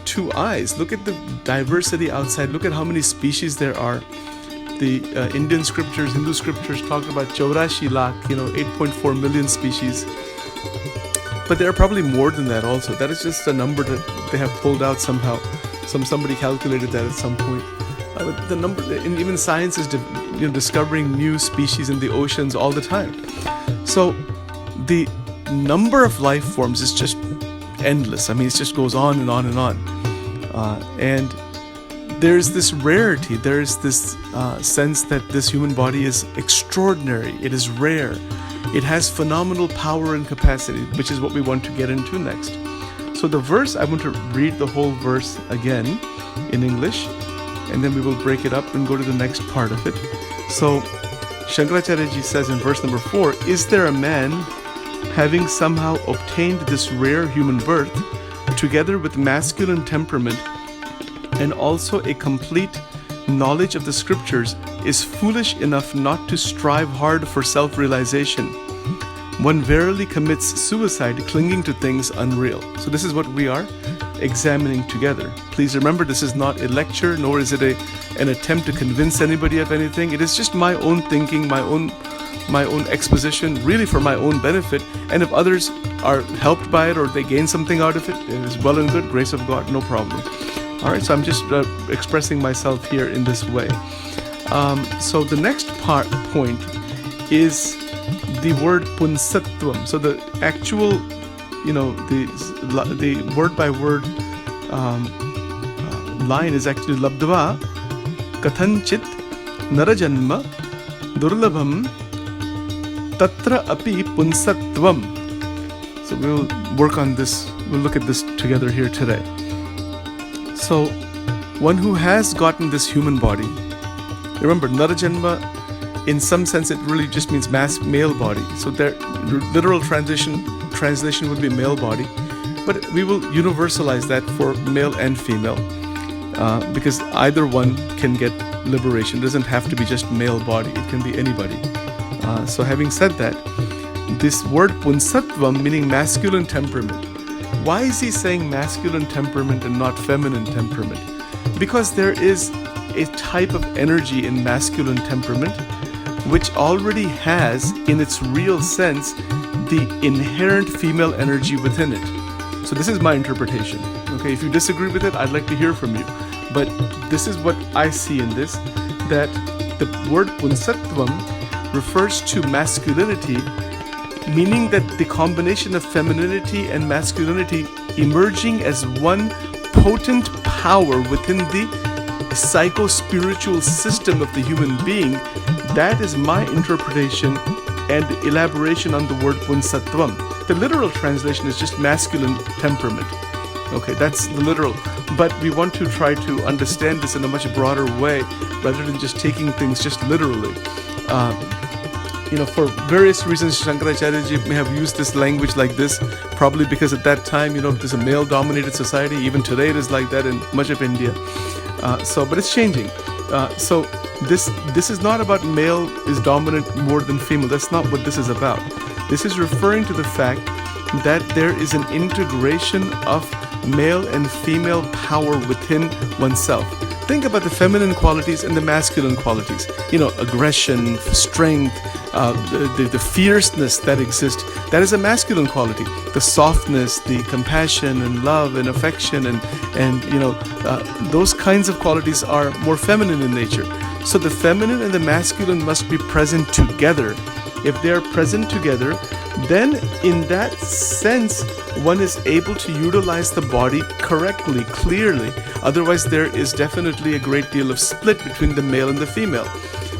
2 eyes. Look at the diversity outside. Look at how many species there are. The Indian scriptures, Hindu scriptures talk about 84 lakh, 8.4 million species. But there are probably more than that also. That is just a number that they have pulled out somehow. Somebody calculated that at some point. The number, and even science is discovering new species in the oceans all the time. So the number of life forms is just endless. It just goes on and on and on. And there's this rarity, there's this sense that this human body is extraordinary, it is rare, it has phenomenal power and capacity, which is what we want to get into next. So the verse, I want to read the whole verse again in English, and then we will break it up and go to the next part of it. So Shankaracharya ji says in verse number 4, is there a man having somehow obtained this rare human birth, together with masculine temperament and also a complete knowledge of the scriptures, is foolish enough not to strive hard for self-realization? One verily commits suicide clinging to things unreal. So this is what we are examining together. Please remember, this is not a lecture, nor is it an attempt to convince anybody of anything. It is just my own thinking, my own exposition, really for my own benefit. And if others are helped by it or they gain something out of it, it is well and good, grace of God, no problem. All right, so I'm just expressing myself here in this way. So the next point is the word punsatvam. So the actual, the word by word line is actually labdva kathanchit narajanma durlabham tatra api punsatvam. So we'll work on this, we'll look at this together here today. So one who has gotten this human body, remember narajanma, in some sense it really just means male body. So their literal translation would be male body, but we will universalize that for male and female, because either one can get liberation. It doesn't have to be just male body, it can be anybody. So having said that, this word punsatvam, meaning masculine temperament, why is he saying masculine temperament and not feminine temperament? Because there is a type of energy in masculine temperament which already has, in its real sense, the inherent female energy within it. So this is my interpretation. Okay, if you disagree with it, I'd like to hear from you. But this is what I see in this, that the word punsatvam refers to masculinity, meaning that the combination of femininity and masculinity emerging as one potent power within the psycho-spiritual system of the human being. That is my interpretation and elaboration on the word punsatvam. The literal translation is just masculine temperament. Okay, that's the literal. But we want to try to understand this in a much broader way rather than just taking things just literally. For various reasons, Shankaracharya ji may have used this language like this, probably because at that time, there's a male-dominated society. Even today it is like that in much of India. But it's changing. So this is not about male is dominant more than female. That's not what this is about. This is referring to the fact that there is an integration of male and female power within oneself. Think about the feminine qualities and the masculine qualities. Aggression, strength, the fierceness that exists. That is a masculine quality. The softness, the compassion and love and affection and those kinds of qualities are more feminine in nature. So the feminine and the masculine must be present together. If they are present together, then in that sense, one is able to utilize the body correctly, clearly. Otherwise, there is definitely a great deal of split between the male and the female.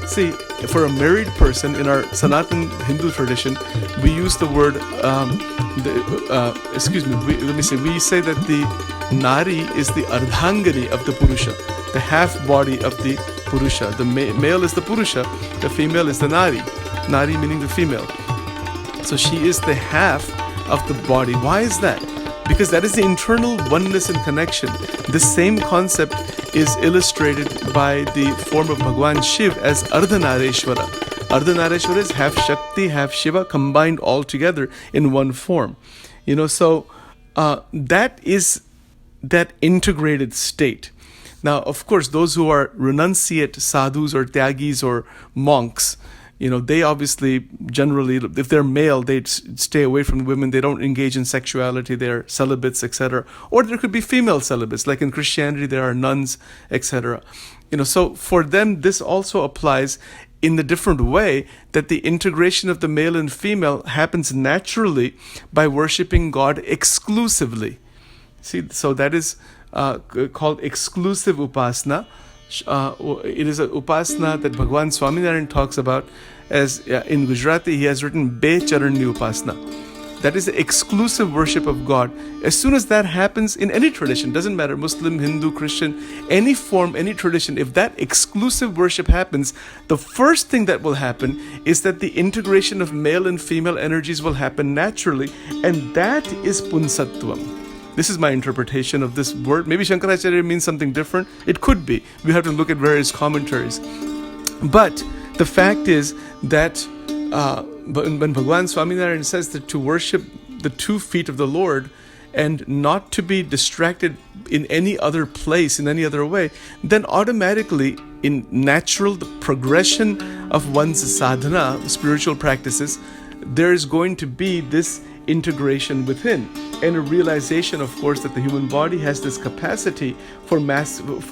See, for a married person in our Sanatan Hindu tradition, we use the word, we say that the Nari is the Ardhangani of the Purusha, the half body of the Purusha. The male is the Purusha, the female is the Nari. Nari meaning the female. So she is the half of the body. Why is that? Because that is the internal oneness and connection. The same concept is illustrated by the form of Bhagwan Shiv as Ardhanareshwara. Ardhanareshwara is half Shakti, half Shiva combined all together in one form. So that is that integrated state. Now, of course, those who are renunciate sadhus or tyagis or monks, they obviously generally, if they're male, they stay away from women. They don't engage in sexuality. They're celibates, etc. Or there could be female celibates, like in Christianity, there are nuns, etc. So for them, this also applies in a different way, that the integration of the male and female happens naturally by worshiping God exclusively. See, so that is called exclusive upasana. It is a upasana that Bhagwan Swaminarayan talks about as in Gujarati he has written Be Charani Upasana. That is the exclusive worship of God. As soon as that happens in any tradition, doesn't matter, Muslim, Hindu, Christian, any form, any tradition, if that exclusive worship happens, the first thing that will happen is that the integration of male and female energies will happen naturally, and that is Punsattvam. This is my interpretation of this word. Maybe Shankaracharya means something different. It could be. We have to look at various commentaries. But the fact is that when Bhagwan Swaminarayan says that to worship the 2 feet of the Lord and not to be distracted in any other place, in any other way, then automatically in natural the progression of one's sadhana, spiritual practices, there is going to be this integration within, and a realization, of course, that the human body has this capacity for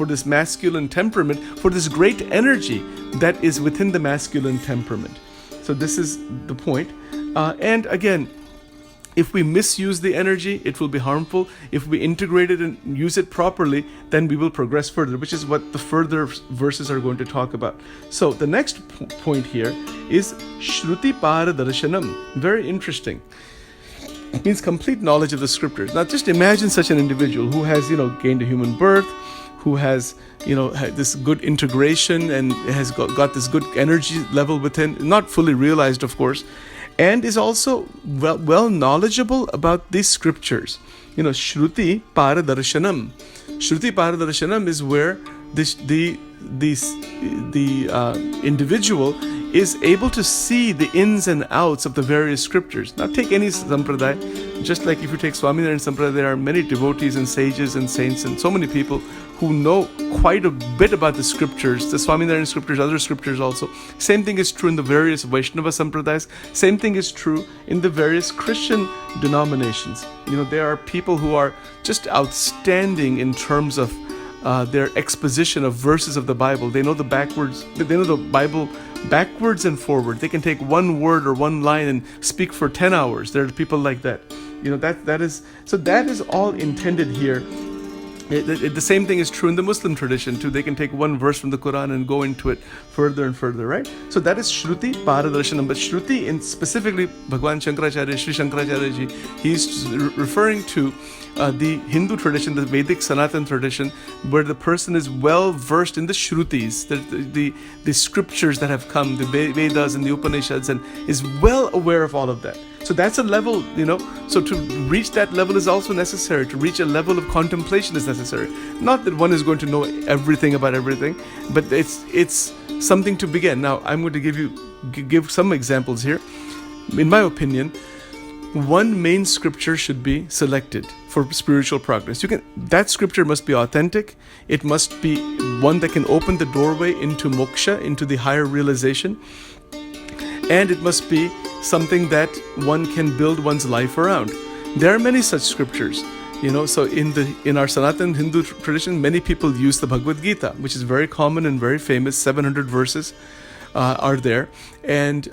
this masculine temperament, for this great energy that is within the masculine temperament. So this is the point. And again, if we misuse the energy, it will be harmful. If we integrate it and use it properly, then we will progress further, which is what the further verses are going to talk about. So the next point here is Shruti Paradarshanam. Very interesting. It means complete knowledge of the scriptures. Now just imagine such an individual who has, gained a human birth, who has, had this good integration and has got this good energy level within, not fully realized, of course, and is also well knowledgeable about these scriptures. Shruti Paradarshanam. Shruti Paradarshanam is where the individual is able to see the ins and outs of the various scriptures. Now take any sampradaya, just like if you take Swaminarayan Sampradaya, there are many devotees and sages and saints and so many people who know quite a bit about the scriptures, the Swaminarayan scriptures, other scriptures also. Same thing is true in the various Vaishnava Sampradayas. Same thing is true in the various Christian denominations. There are people who are just outstanding in terms of their exposition of verses of the Bible. They know the Bible backwards and forward. They can take one word or one line and speak for 10 hours. There are people like that. That is all intended here. The same thing is true in the Muslim tradition too. They can take one verse from the Quran and go into it further and further, right? So that is Shruti Paradarshanam. But Shruti, in specifically Bhagwan Shankaracharya, Shree Shankaracharya Ji, he's referring to the Hindu tradition, the Vedic Sanatan tradition, where the person is well versed in the Shrutis, the scriptures that have come, the Vedas and the Upanishads, and is well aware of all of that. So that's a level, so to reach that level is also necessary. To reach a level of contemplation is necessary. Not that one is going to know everything about everything, but it's something to begin. Now, I'm going to give some examples here. In my opinion, one main scripture should be selected for spiritual progress. That scripture must be authentic. It must be one that can open the doorway into moksha, into the higher realization. And it must be something that one can build one's life around. There are many such scriptures, so in our Sanatan Hindu tradition, many people use the Bhagavad Gita, which is very common and very famous. 700 verses are there, and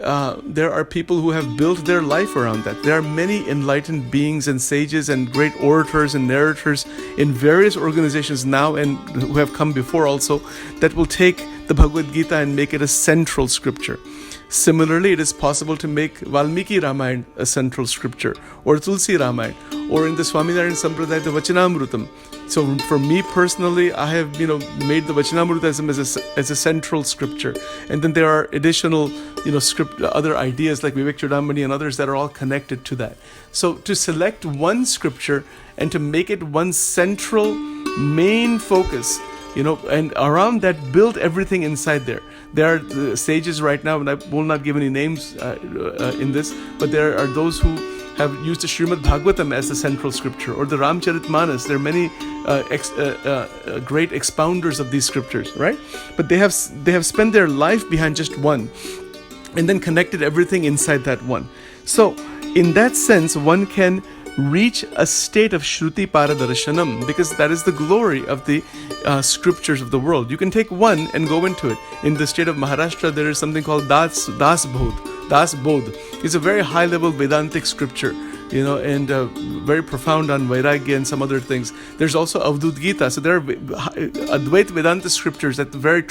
there are people who have built their life around that. There are many enlightened beings and sages and great orators and narrators in various organizations now and who have come before also that will take the Bhagavad Gita and make it a central scripture. Similarly, it is possible to make Valmiki Ramayana a central scripture, or Tulsi Ramayana, or in the Swaminarayan Sampradaya, the Vachanamrutam. So for me personally, I have made the Vachanamrutam as a central scripture, and then there are additional other ideas like Vivekchudamani and others that are all connected to that. So to select one scripture and to make it one central main focus, and around that build everything inside there. There are sages right now, and I will not give any names in this, but there are those who have used the Srimad Bhagavatam as the central scripture, or the Ramcharitmanas. There are many great expounders of these scriptures, right? But they have spent their life behind just one, and then connected everything inside that one. So in that sense, one can reach a state of Shruti Paradarshanam, because that is the glory of the scriptures of the world. You can take one and go into it. In the state of Maharashtra, there is something called Das Bodh. It's a very high level Vedantic scripture. and very profound on Vairagya and some other things. There's also Avadut Gita. So there are Advaita Vedanta scriptures at very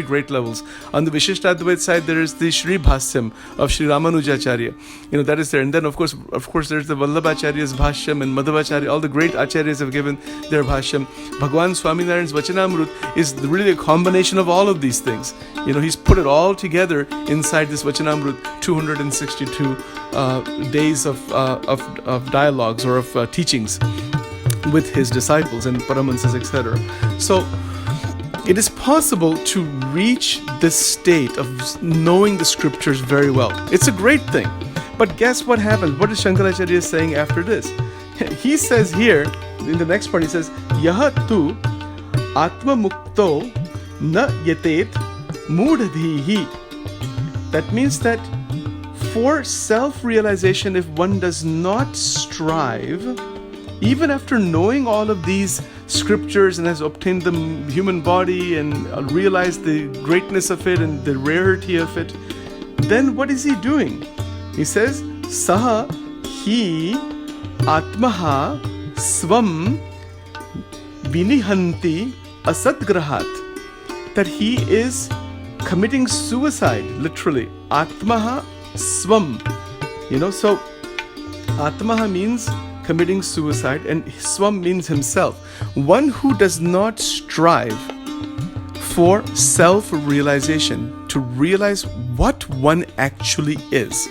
great levels. On the Vishishtadvaita side, there is the Shree Bhasyam of Sri Ramanujacharya. That is there. And then, of course, there's the Vallabhacharya's Bhashyam and Madhavacharya. All the great acharyas have given their Bhashyam. Bhagwan Swaminarayan's Vachanamrut is really a combination of all of these things. He's put it all together inside this Vachanamrut, 262 days of dialogues or of teachings with his disciples and Paramahansas, etc. So it is possible to reach this state of knowing the scriptures very well. It's a great thing. But guess what happens? What is Shankaracharya saying after this? He says here, in the next part, he says, Yaha tu atma mukto na yatet mudadhihi. That means that for self-realization, if one does not strive, even after knowing all of these scriptures and has obtained the human body and realized the greatness of it and the rarity of it, then what is he doing? He says, Saha hi atmaha svam vinihanti asatgrahat. That he is committing suicide, literally. Atmaha swam. So Atmaha means committing suicide and swam means himself. One who does not strive for self-realization, to realize what one actually is.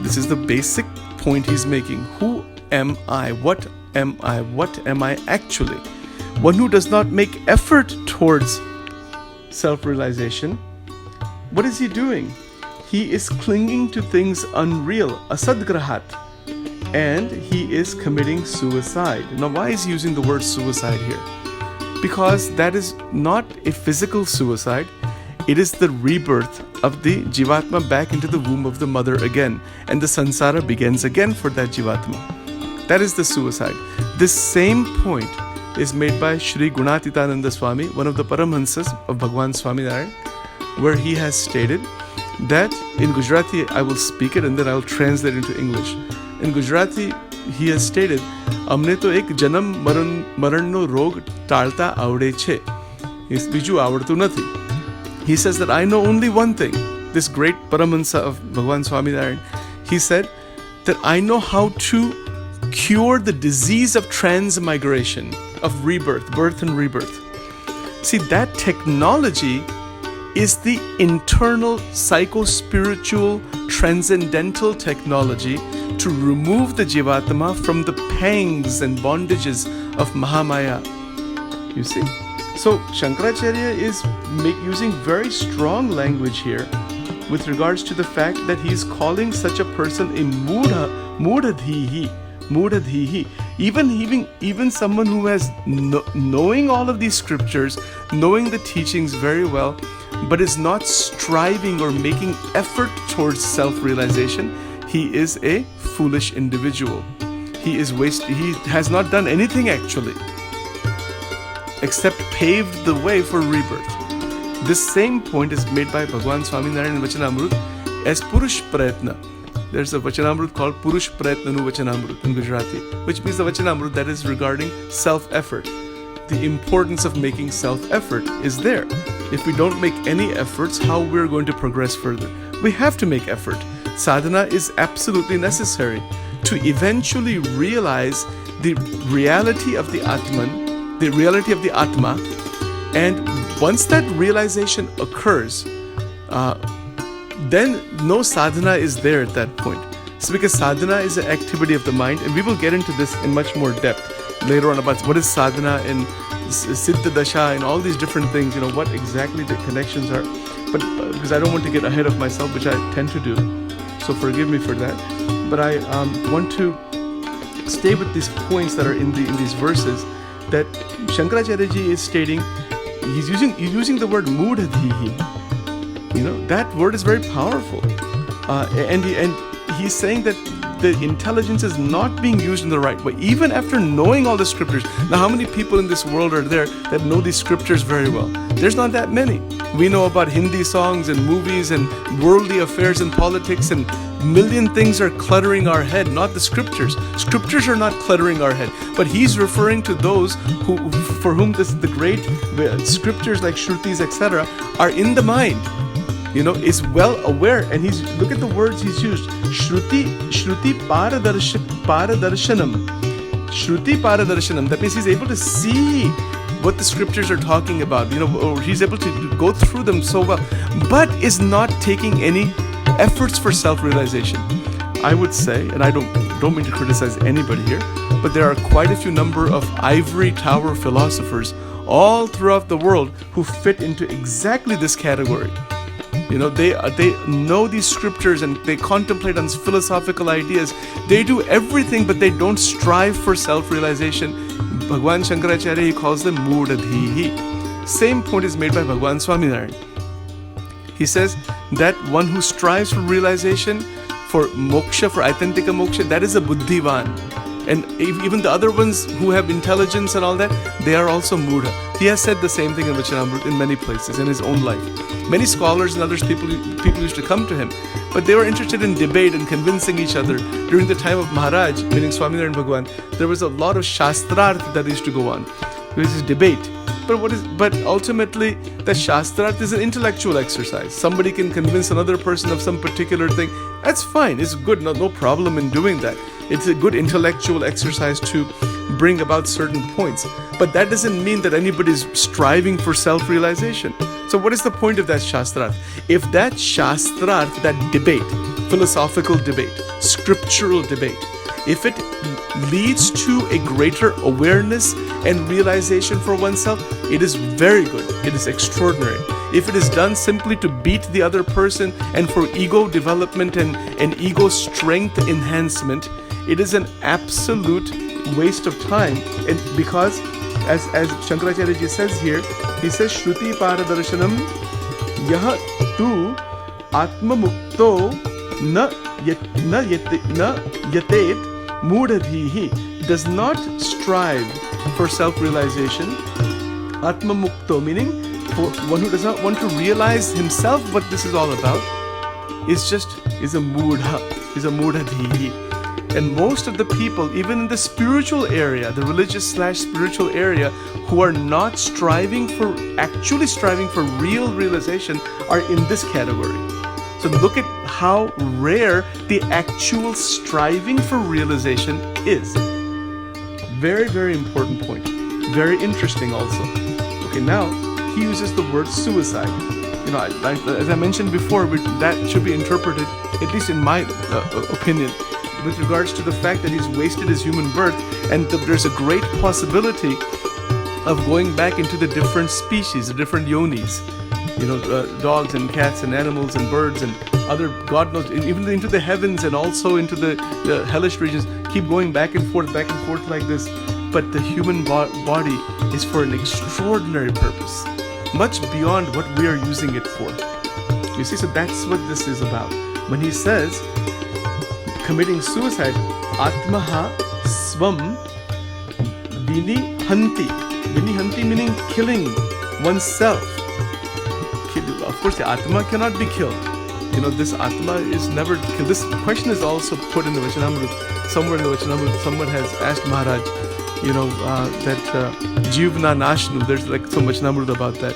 This is the basic point he's making. Who am I? What am I? What am I actually? One who does not make effort towards self-realization, what is he doing? He is clinging to things unreal, asadgrahat, and he is committing suicide. Now, why is he using the word suicide here? Because that is not a physical suicide. It is the rebirth of the Jivatma back into the womb of the mother again, and the sansara begins again for that Jivatma. That is the suicide. This same point is made by Shri Gunatitananda Swami, one of the Paramahansas of Bhagwan Swaminarayan, where he has stated that in Gujarati, I will speak it and then I will translate it into English. In Gujarati, he has stated, Amne to ek janam maranno rog talta avde che. Biju avadtu nathi. He says that I know only one thing. This great Paramahansa of Bhagwan Swaminarayan, he said that I know how to cure the disease of transmigration, of rebirth, birth and rebirth. See, that technology is the internal psycho-spiritual transcendental technology to remove the Jivatma from the pangs and bondages of Mahamaya. You see? So Shankaracharya is using very strong language here with regards to the fact that he is calling such a person a mudadhihi. Even someone who has knowing all of these scriptures, knowing the teachings very well, but is not striving or making effort towards self-realization, he is a foolish individual. He has not done anything actually except paved the way for rebirth. This same point is made by Bhagwan Swaminarayan in Vachanamrut as Purush Prayatna. There's a Vachanamrut called Purush Prayatnanu Vachanamrut in Gujarati, which means the Vachanamrut that is regarding self-effort. The importance of making self-effort is there. If we don't make any efforts, how we're going to progress further? We have to make effort. Sadhana is absolutely necessary to eventually realize the reality of the Atman, the reality of the Atma, and once that realization occurs, then no sadhana is there at that point. So because sadhana is an activity of the mind, and we will get into this in much more depth later on about what is sadhana and siddha dasha and all these different things, what exactly the connections are. But because I don't want to get ahead of myself, which I tend to do, so forgive me for that. But I want to stay with these points that are in these verses that Shankaracharya ji is stating. He's using the word mudadhihi. That word is very powerful, and he's saying that the intelligence is not being used in the right way, even after knowing all the scriptures. Now, how many people in this world are there that know these scriptures very well? There's not that many. We know about Hindi songs and movies and worldly affairs and politics, and million things are cluttering our head, not the scriptures. Scriptures are not cluttering our head, but he's referring to those for whom the great scriptures like Shrutis, etc., are in the mind. Is well aware, and look at the words he's used. Shruti paradarshanam. Shruti paradarshanam. That means he's able to see what the scriptures are talking about. Or he's able to go through them so well, but is not taking any efforts for self-realization. I would say, and I don't mean to criticize anybody here, but there are quite a few number of ivory tower philosophers all throughout the world who fit into exactly this category. They know these scriptures and they contemplate on philosophical ideas. They do everything, but they don't strive for self-realization. Bhagwan Shankaracharya, he calls them mudadhihi. Same point is made by Bhagwan Swaminarayan. He says that one who strives for realization, for moksha, for authentic moksha, that is a buddhivan. And even the other ones who have intelligence and all that, they are also mudha. He has said the same thing in Vachanamrut in many places in his own life. Many scholars and others, people used to come to him, but they were interested in debate and convincing each other. During the time of Maharaj, meaning Swaminarayan Bhagwan, there was a lot of shastrarth that used to go on. There was this debate. But ultimately, the shastrarth is an intellectual exercise. Somebody can convince another person of some particular thing. That's fine. It's good. No problem in doing that. It's a good intellectual exercise to bring about certain points. But that doesn't mean that anybody's striving for self-realization. So what is the point of that shastrarth? If that shastrarth, that debate, philosophical debate, scriptural debate, if it leads to a greater awareness and realization for oneself, it is very good. It is extraordinary. If it is done simply to beat the other person and for ego development and ego strength enhancement, it is an absolute waste of time. And because, as Shankaracharya ji says here, he says, Shruti paradarshanam yah tu atma mukto na yatet mudadhihi, does not strive for self-realization. Atma mukto, meaning for one who does not want to realize himself what this is all about, is a mudadhihi. And most of the people, even in the spiritual area, the religious/spiritual area, who are not actually striving for real realization, are in this category. So look at how rare the actual striving for realization is. Very, very important point. Very interesting also. Okay, now he uses the word suicide. As I mentioned before, that should be interpreted, at least in my opinion, with regards to the fact that he's wasted his human birth, and there's a great possibility of going back into the different species, the different yonis, dogs and cats and animals and birds and other, God knows, even into the heavens and also into the hellish regions, keep going back and forth like this. But the human body is for an extraordinary purpose, much beyond what we are using it for. You see, so that's what this is about. When he says, committing suicide, atmaha svam vinihanti. Vinihanti meaning killing oneself. Of course, the Atma cannot be killed. This Atma is never killed. This question is also put in the Vachanamrut. Somewhere in the Vachanamrut, someone has asked Maharaj, that Jivna Nashnu, there's like some Vachanamrut about that.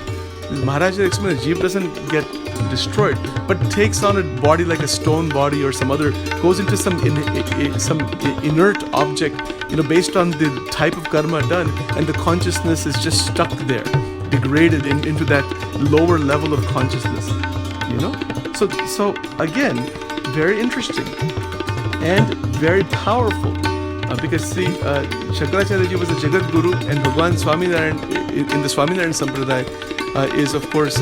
Maharaj explained that Jiv doesn't get destroyed, but takes on a body like a stone body or some other, goes into some inert object, based on the type of karma done, and the consciousness is just stuck there, degraded into that lower level of consciousness. So again, very interesting and very powerful. Because see, Shankaracharya ji was a Jagat Guru, and Bhagwan Swaminarayan in the Swaminarayan Sampradaya is of course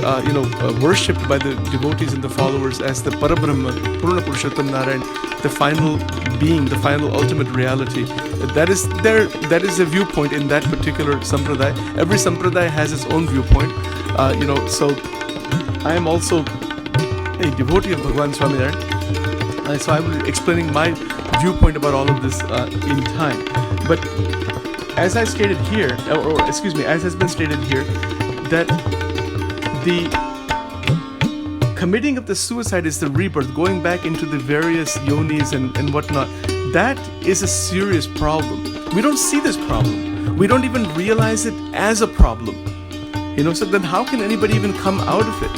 worshipped by the devotees and the followers as the Parabrahma, Purna Purushottam Narayan, the final being, the final ultimate reality. That is a viewpoint in that particular Sampradaya. Every Sampradaya has its own viewpoint. So I am also a devotee of Bhagwan Swaminarayan. So I will be explaining my viewpoint about all of this in time. But as I stated here, as has been stated here, that the committing of the suicide is the rebirth, going back into the various yonis and whatnot. That is a serious problem. We don't see this problem. We don't even realize it as a problem. So then how can anybody even come out of it?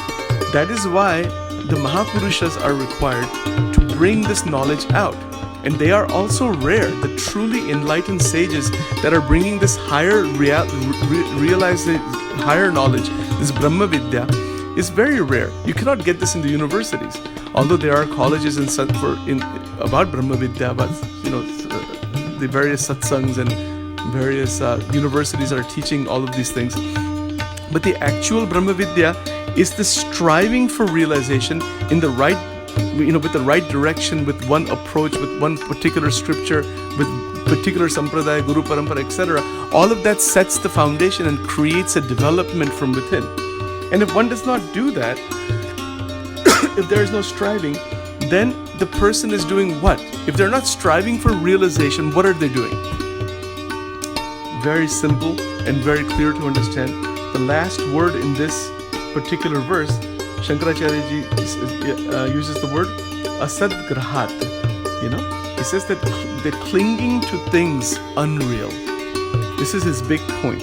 That is why the Mahapurushas are required to bring this knowledge out. And they are also rare. The truly enlightened sages that are bringing this higher higher knowledge, this Brahma Vidya, is very rare. You cannot get this in the universities. Although there are colleges about Brahma Vidya, but the various satsangs and various universities are teaching all of these things. But the actual Brahma Vidya is the striving for realization in the right, with the right direction, with one approach, with one particular scripture, with particular sampradaya, guru parampara, etc. All of that sets the foundation and creates a development from within. And if one does not do that, if there is no striving, then the person is doing what? If they're not striving for realization, what are they doing? Very simple and very clear to understand. The last word in this particular verse, Shankaracharya ji uses the word asadgrahat. He says that they're clinging to things unreal. This is his big point.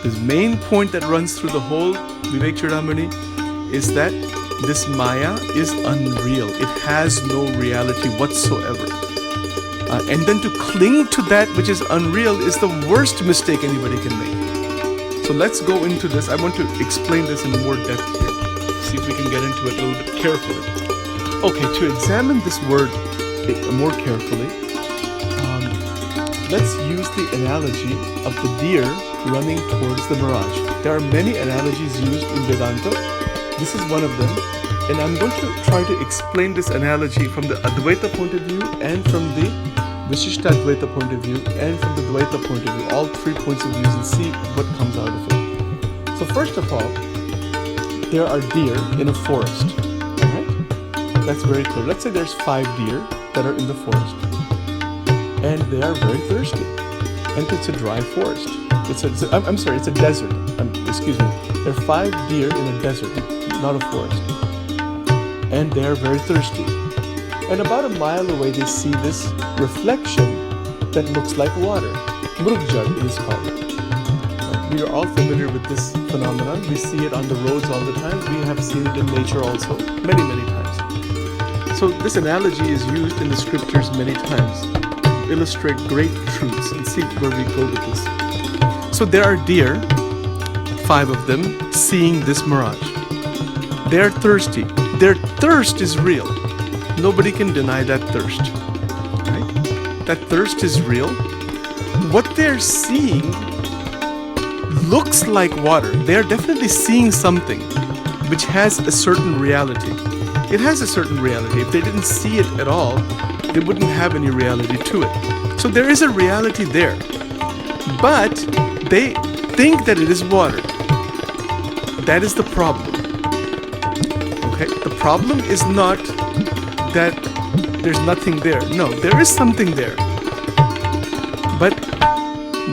His main point that runs through the whole Vivekchudamani is that this Maya is unreal. It has no reality whatsoever. And then to cling to that which is unreal is the worst mistake anybody can make. So let's go into this. I want to explain this in more depth here. See if we can get into it a little bit carefully. Okay, to examine this word more carefully, let's use the analogy of the deer running towards the mirage. There are many analogies used in Vedanta. This is one of them. And I'm going to try to explain this analogy from the Advaita point of view and from the Vishishtadvaita point of view and from the Dvaita point of view. All 3 points of view, and see what comes out of it. So first of all, there are deer in a forest. Alright? That's very clear. Let's say there's 5 deer that are in the forest. And they are very thirsty. And it's a dry forest. It's a desert. Excuse me. There are 5 deer in a desert, not a forest. And they are very thirsty. And about a mile away they see this reflection that looks like water. Mrugjar it is called. We are all familiar with this phenomenon. We see it on the roads all the time. We have seen it in nature also, many, many times. So this analogy is used in the scriptures many times to illustrate great truths, and see where we go with this. So there are deer, 5 of them, seeing this mirage. They are thirsty. Their thirst is real. Nobody can deny that thirst. Right? That thirst is real. What they're seeing looks like water. They're definitely seeing something which has a certain reality. It has a certain reality. If they didn't see it at all, they wouldn't have any reality to it. So there is a reality there. But they think that it is water. That is the problem. Okay? The problem is not that there's nothing there. No, there is something there. But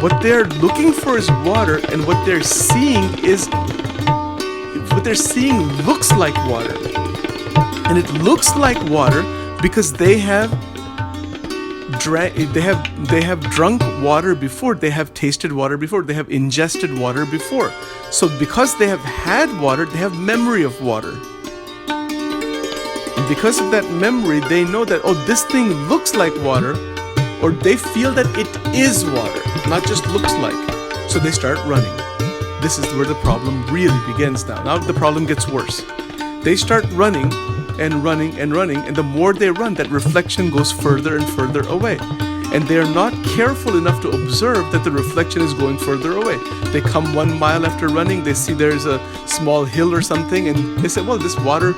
what they're looking for is water, and what they're seeing looks like water. And it looks like water because they have drunk water before, they have tasted water before, they have ingested water before. So because they have had water, they have memory of water. And because of that memory, they know that, oh, this thing looks like water, or they feel that it is water, not just looks like. So they start running. This is where the problem really begins now. Now the problem gets worse. They start running and running and running, and the more they run, that reflection goes further and further away. And they are not careful enough to observe that the reflection is going further away. They come 1 mile after running, they see there's a small hill or something, and they say, well, this water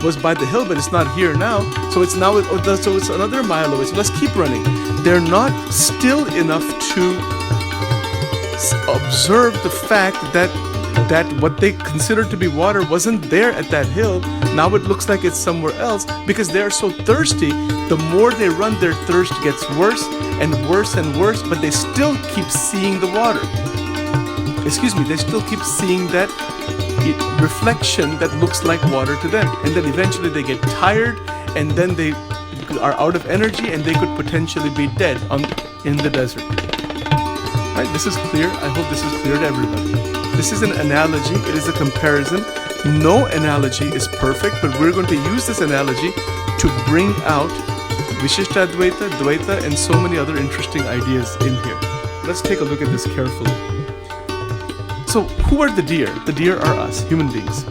was by the hill, but it's not here now. So it's another mile away, so let's keep running. They're not still enough to observe the fact that that what they considered to be water wasn't there at that hill. Now it looks like it's somewhere else because they are so thirsty. The more they run, their thirst gets worse and worse and worse, but they still keep seeing the water. They still keep seeing that reflection that looks like water to them. And then eventually they get tired, and then they are out of energy, and they could potentially be dead in the desert. Right? This is clear. I hope this is clear to everybody. This is an analogy. It is a comparison. No analogy is perfect, but we're going to use this analogy to bring out Vishishtadvaita, Dvaita, and so many other interesting ideas in here. Let's take a look at this carefully. So, who are the deer? The deer are us, human beings.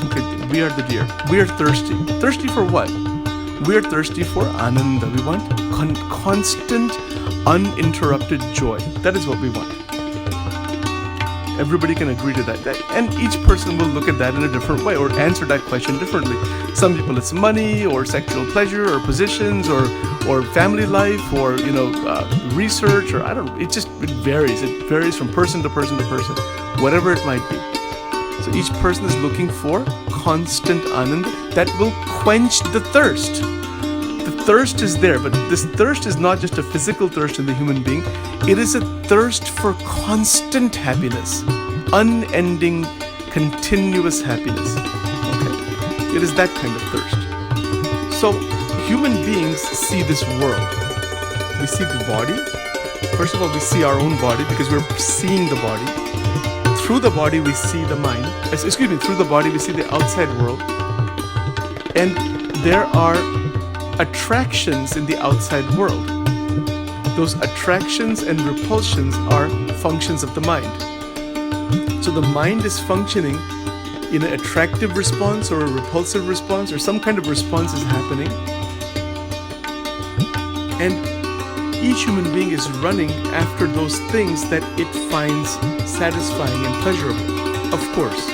Okay, we are the deer. We are thirsty. Thirsty for what? We are thirsty for ananda. We want constant, uninterrupted joy. That is what we want. Everybody can agree to that. And each person will look at that in a different way or answer that question differently. Some people it's money or sexual pleasure or positions or family life or research or it varies. It varies from person to person to person, whatever it might be. So each person is looking for constant ananda that will quench the thirst. The thirst is there, but this thirst is not just a physical thirst in the human being. It is a thirst for constant happiness, unending, continuous happiness. Okay? It is that kind of thirst. So human beings see this world. We see the body. First of all, we see our own body because we're seeing the body. Through the body, we see the mind. Through the body, we see the outside world. And there are attractions in the outside world. Those attractions and repulsions are functions of the mind. So the mind is functioning in an attractive response or a repulsive response, or some kind of response is happening. And each human being is running after those things that it finds satisfying and pleasurable. Of course,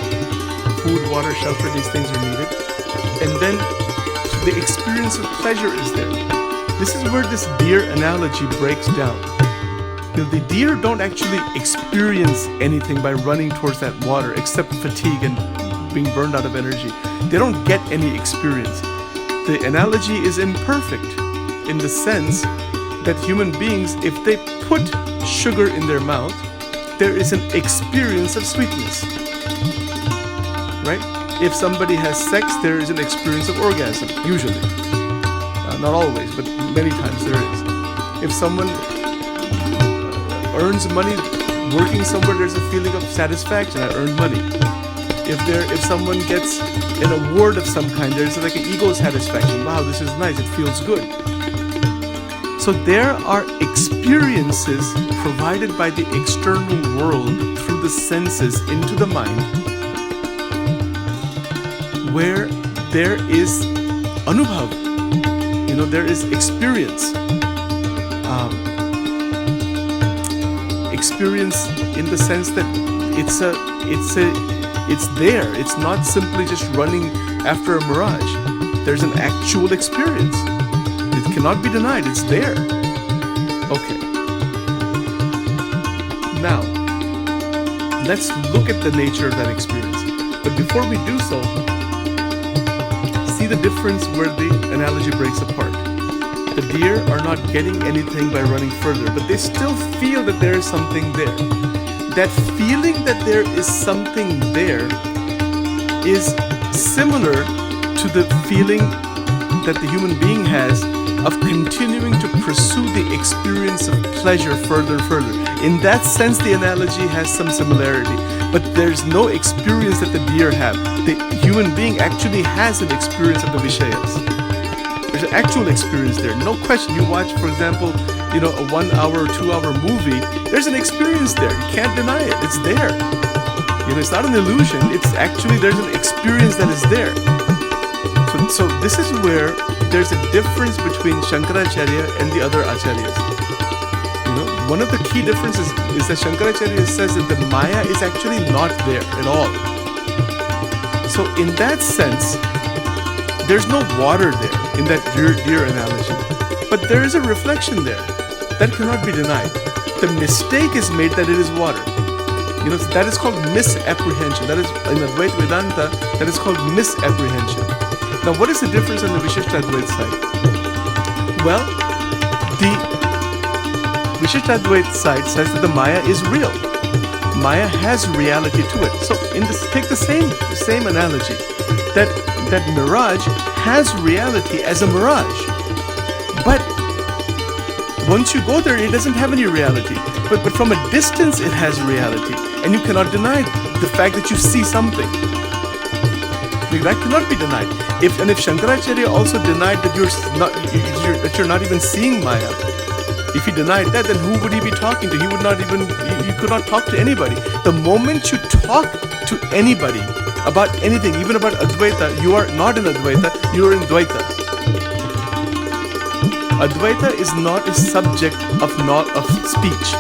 food, water, shelter, these things are needed. And then the experience of pleasure is there. This is where this deer analogy breaks down. The deer don't actually experience anything by running towards that water except fatigue and being burned out of energy. They don't get any experience. The analogy is imperfect in the sense that human beings, if they put sugar in their mouth, there is an experience of sweetness. Right? If somebody has sex, there is an experience of orgasm, usually. Not always, but many times there is. If someone earns money working somewhere, there's a feeling of satisfaction. I earned money. If someone gets an award of some kind, there's like an ego satisfaction. Wow, this is nice. It feels good. So there are experiences provided by the external world through the senses into the mind, where there is anubhav, there is experience. Experience in the sense that it's there. It's not simply just running after a mirage. There's an actual experience. It cannot be denied. It's there. Okay. Now, let's look at the nature of that experience. But before we do so, see the difference where the analogy breaks apart. The deer are not getting anything by running further, but they still feel that there is something there. That feeling that there is something there is similar to the feeling that the human being has of continuing to pursue the experience of pleasure further and further. In that sense, the analogy has some similarity, but there's no experience that the deer have. The human being actually has an experience of the Vishayas. There's an actual experience there, no question. You watch, for example, a 1 hour or 2 hour movie, there's an experience there. You can't deny it. It's there. It's not an illusion. It's actually, there's an experience that is there. So this is where there's a difference between Shankaracharya and the other acharyas. One of the key differences is that Shankaracharya says that the Maya is actually not there at all. So in that sense, there's no water there in that deer analogy. But there is a reflection there that cannot be denied. The mistake is made that it is water. That is called misapprehension. That is, in Advaita Vedanta, that is called misapprehension. Now, what is the difference on the Vishishtadvaita side? Well, the Vishishtadvaita side says that the Maya is real. Maya has reality to it. So, take the same analogy, that mirage has reality as a mirage, but once you go there, it doesn't have any reality. But from a distance, it has reality, and you cannot deny the fact that you see something. That cannot be denied. If Shankaracharya also denied that you're not even seeing Maya, if he denied that, then who would he be talking to? He would not even. You could not talk to anybody. The moment you talk to anybody about anything, even about Advaita, you are not in Advaita. You are in Dvaita. Advaita is not a subject of speech.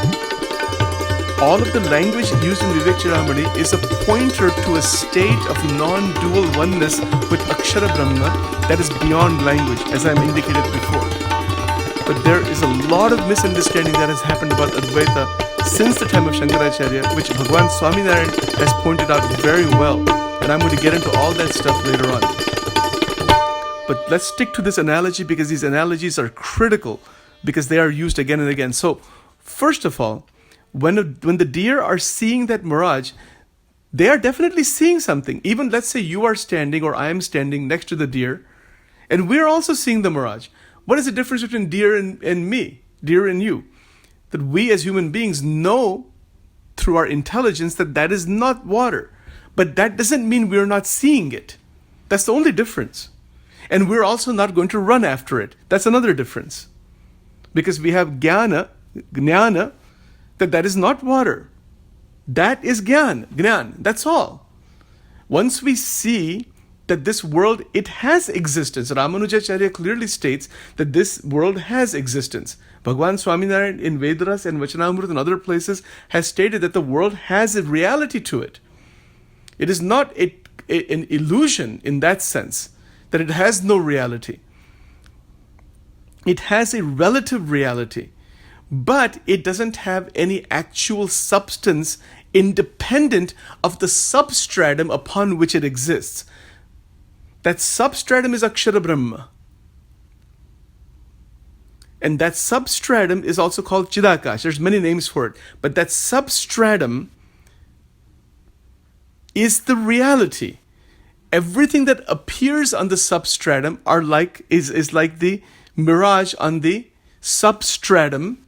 All of the language used in Vivekchudamani is a pointer to a state of non-dual oneness with Akshara Brahma that is beyond language, as I indicated before. But there is a lot of misunderstanding that has happened about Advaita since the time of Shankaracharya, which Bhagwan Swaminarayan has pointed out very well. And I'm going to get into all that stuff later on. But let's stick to this analogy, because these analogies are critical, because they are used again and again. So, first of all, when the deer are seeing that mirage, they are definitely seeing something. Even let's say you are standing or I am standing next to the deer, and we're also seeing the mirage. What is the difference between deer and me, deer and you? That we as human beings know through our intelligence that is not water. But that doesn't mean we're not seeing it. That's the only difference. And we're also not going to run after it. That's another difference. Because we have jnana, that is not water. That is gnan, that's all. Once we see that this world, it has existence. Ramanujacharya clearly states that this world has existence. Bhagwan Swaminarayan in Vedas and Vachanamrut and other places has stated that the world has a reality to it. It is not an illusion in that sense, that it has no reality. It has a relative reality, but it doesn't have any actual substance independent of the substratum upon which it exists. That substratum is Akshara Brahma. And that substratum is also called Chidakash. There's many names for it. But that substratum is the reality. Everything that appears on the substratum is like the mirage on the substratum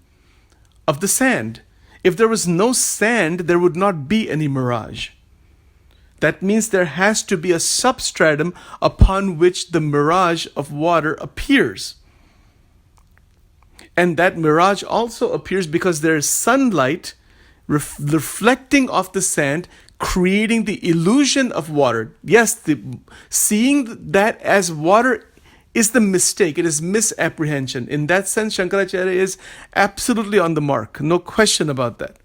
of the sand. If there was no sand, there would not be any mirage. That means there has to be a substratum upon which the mirage of water appears. And that mirage also appears because there is sunlight reflecting off the sand, creating the illusion of water. Yes, seeing that as water is the mistake. It is misapprehension. In that sense, Shankaracharya is absolutely on the mark. No question about that.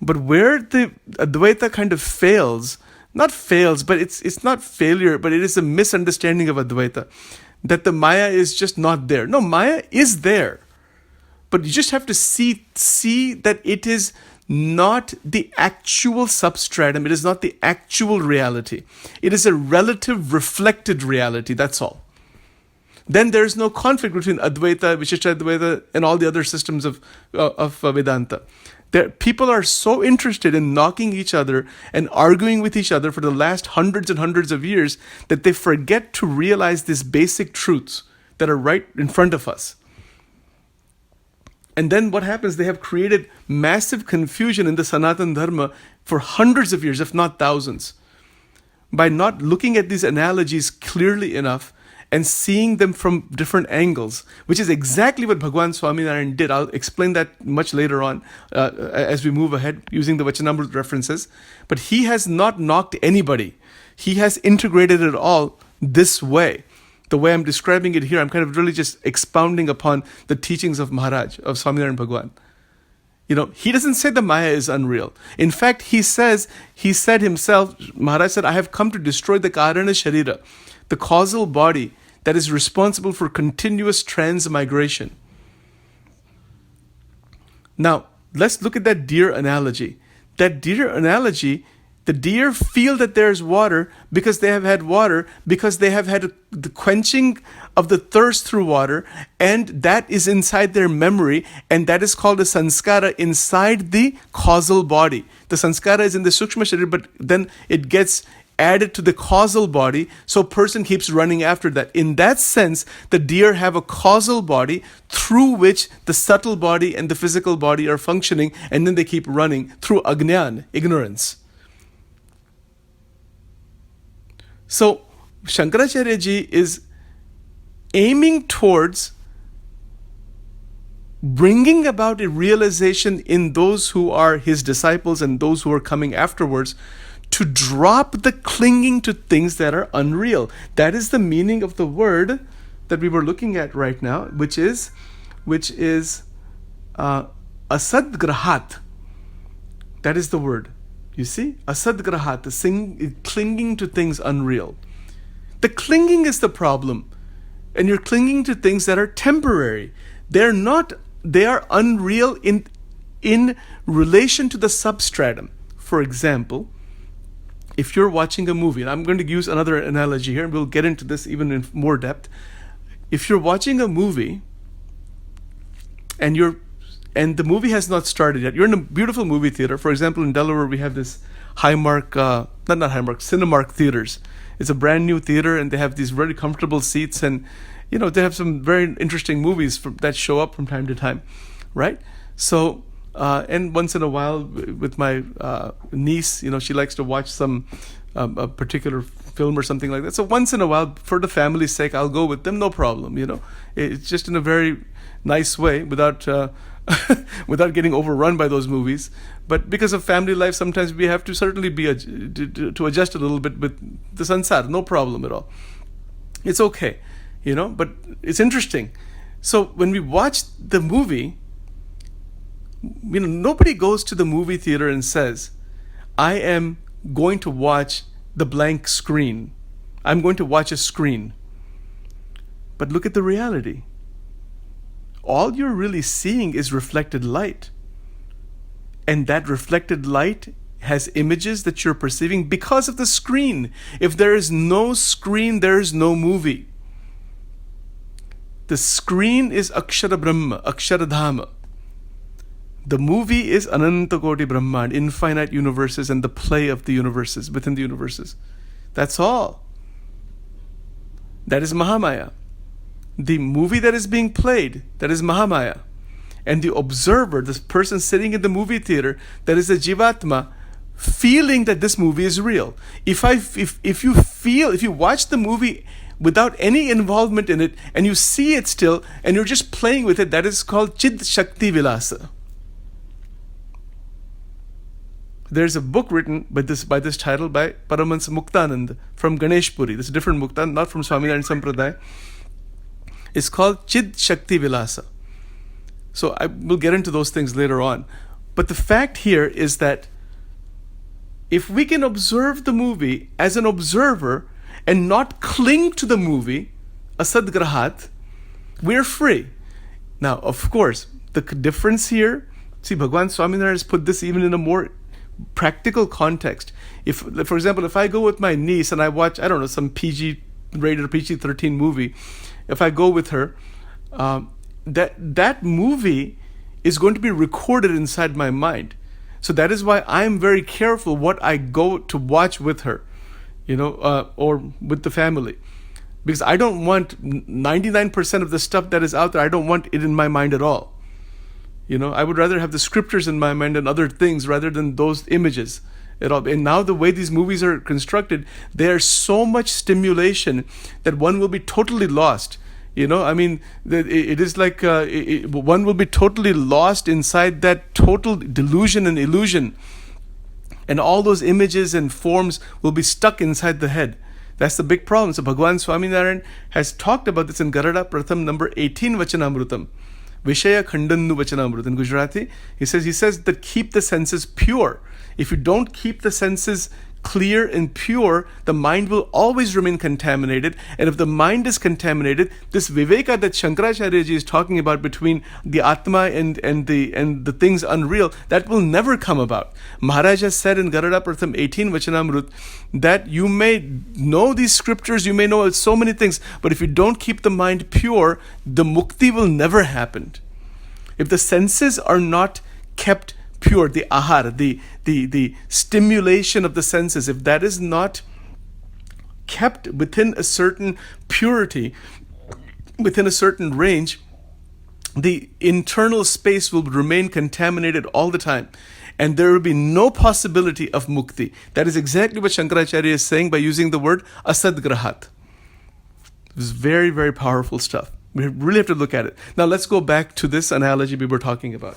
But where the Advaita kind of fails, but it's not failure, but it is a misunderstanding of Advaita, that the Maya is just not there. No, Maya is there. But you just have to see that it is not the actual substratum. It is not the actual reality. It is a relative reflected reality, that's all. Then there is no conflict between Advaita, Vishishtadvaita, and all the other systems of Vedanta. People are so interested in knocking each other and arguing with each other for the last hundreds and hundreds of years that they forget to realize these basic truths that are right in front of us. And then what happens? They have created massive confusion in the Sanatana Dharma for hundreds of years, if not thousands, by not looking at these analogies clearly enough and seeing them from different angles, which is exactly what Bhagwan Swaminarayan did. I'll explain that much later on as we move ahead using the Vachanamrut references. But he has not knocked anybody. He has integrated it all this way. The way I'm describing it here, I'm kind of really just expounding upon the teachings of Maharaj, of Swaminarayan Bhagwan. He doesn't say the Maya is unreal. In fact, he said himself, Maharaj said, I have come to destroy the Karana Sharira, the causal body that is responsible for continuous transmigration. Now, let's look at that deer analogy. that deer analogy, the deer feel that there's water because they have had water, because they have had the quenching of the thirst through water, and that is inside their memory, and that is called a sanskara inside the causal body. The sanskara is in the sukshma sharir, but then it gets added to the causal body, so a person keeps running after that. In that sense, the deer have a causal body through which the subtle body and the physical body are functioning, and then they keep running through ajnan, ignorance. So Shankaracharya ji is aiming towards bringing about a realization in those who are his disciples and those who are coming afterwards, to drop the clinging to things that are unreal. That is the meaning of the word that we were looking at right now, which is asadgrahat. That is the word. You see? Asadgrahat, clinging to things unreal. The clinging is the problem. And you're clinging to things that are temporary. They are unreal in relation to the substratum. For example, if you're watching a movie, and I'm going to use another analogy here, and we'll get into this even in more depth. If you're watching a movie and the movie has not started yet, you're in a beautiful movie theater. For example, in Delaware, we have this Cinemark theaters. It's a brand new theater, and they have these very comfortable seats, and they have some very interesting movies that show up from time to time, right? So, and once in a while, with my niece, she likes to watch some a particular film or something like that. So once in a while, for the family's sake, I'll go with them, no problem. It's just in a very nice way, without without getting overrun by those movies. But because of family life, sometimes we have to certainly be to adjust a little bit with the sansar, no problem at all. It's okay, but it's interesting. So when we watch the movie, nobody goes to the movie theater and says, I am going to watch the blank screen. I'm going to watch a screen. But look at the reality. All you're really seeing is reflected light. And that reflected light has images that you're perceiving because of the screen. If there is no screen, there is no movie. The screen is Akshara Brahma, Akshara Dhama. The movie is Ananta Koti Brahmand, infinite universes and the play of the universes, within the universes. That's all. That is Mahamaya. The movie that is being played, that is Mahamaya. And the observer, this person sitting in the movie theater, that is a Jivatma, feeling that this movie is real. If you watch the movie without any involvement in it, and you see it still, and you're just playing with it, that is called Chid Shakti Vilasa. There's a book written by this title by Paramahansa Muktanand from Ganeshpuri. This is a different Muktan, not from Swaminarayan Sampradaya. It's called Chid Shakti Vilasa. So I will get into those things later on. But the fact here is that if we can observe the movie as an observer and not cling to the movie, asadgrahat, we're free. Now, of course, the difference here, see, Bhagwan Swaminarayan has put this even in a more practical context. If, for example, if I go with my niece and I watch, I don't know, some PG-rated or PG-13 movie, if I go with her, that movie is going to be recorded inside my mind. So that is why I'm very careful what I go to watch with her, or with the family. Because I don't want 99% of the stuff that is out there, I don't want it in my mind at all. I would rather have the scriptures in my mind and other things rather than those images at all. And now the way these movies are constructed, there's so much stimulation that one will be totally lost. It is like one will be totally lost inside that total delusion and illusion. And all those images and forms will be stuck inside the head. That's the big problem. So Bhagwan Swaminarayan has talked about this in Garada Pratham number 18 Vachanamrutam. Vishaya Khandannu Vachanamrutam in Gujarati. He says that keep the senses pure. If you don't keep the senses clear and pure, the mind will always remain contaminated. And if the mind is contaminated, this Viveka that Shankaracharya ji is talking about between the Atma and the things unreal, that will never come about. Maharaj has said in Garada Pratham 18 Vachanamrut that you may know these scriptures, you may know so many things, but if you don't keep the mind pure, the mukti will never happen. If the senses are not kept pure, the ahar, the stimulation of the senses, if that is not kept within a certain purity, within a certain range, the internal space will remain contaminated all the time. And there will be no possibility of mukti. That is exactly what Shankaracharya is saying by using the word asadgrahat. It's very, very powerful stuff. We really have to look at it. Now let's go back to this analogy we were talking about.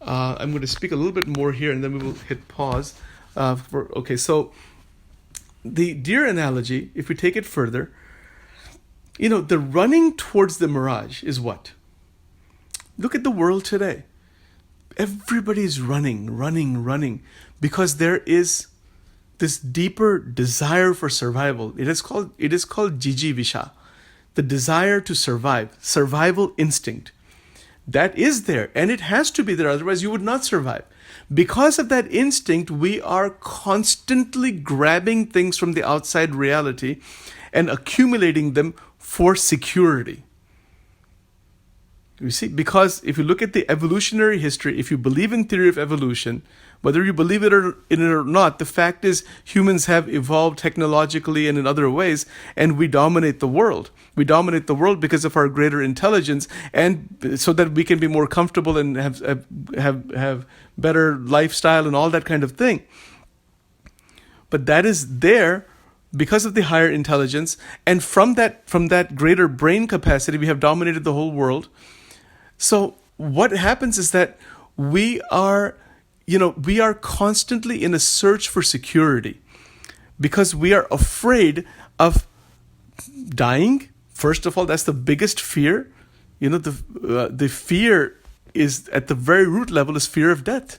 I'm going to speak a little bit more here and then we will hit pause. So the deer analogy, if we take it further, the running towards the mirage is what? Look at the world today. Everybody's running, because there is this deeper desire for survival. It is called jijivisha, the desire to survive, survival instinct. That is there, and it has to be there, otherwise you would not survive. Because of that instinct, we are constantly grabbing things from the outside reality and accumulating them for security. You see, because if you look at the evolutionary history, if you believe in theory of evolution, whether you believe in it or not, the fact is humans have evolved technologically and in other ways, and we dominate the world. We dominate the world because of our greater intelligence, and so that we can be more comfortable and have better lifestyle and all that kind of thing. But that is there because of the higher intelligence, and from that greater brain capacity, we have dominated the whole world. So what happens is that we are constantly in a search for security because we are afraid of dying. First of all, that's the biggest fear. The fear is at the very root level is fear of death.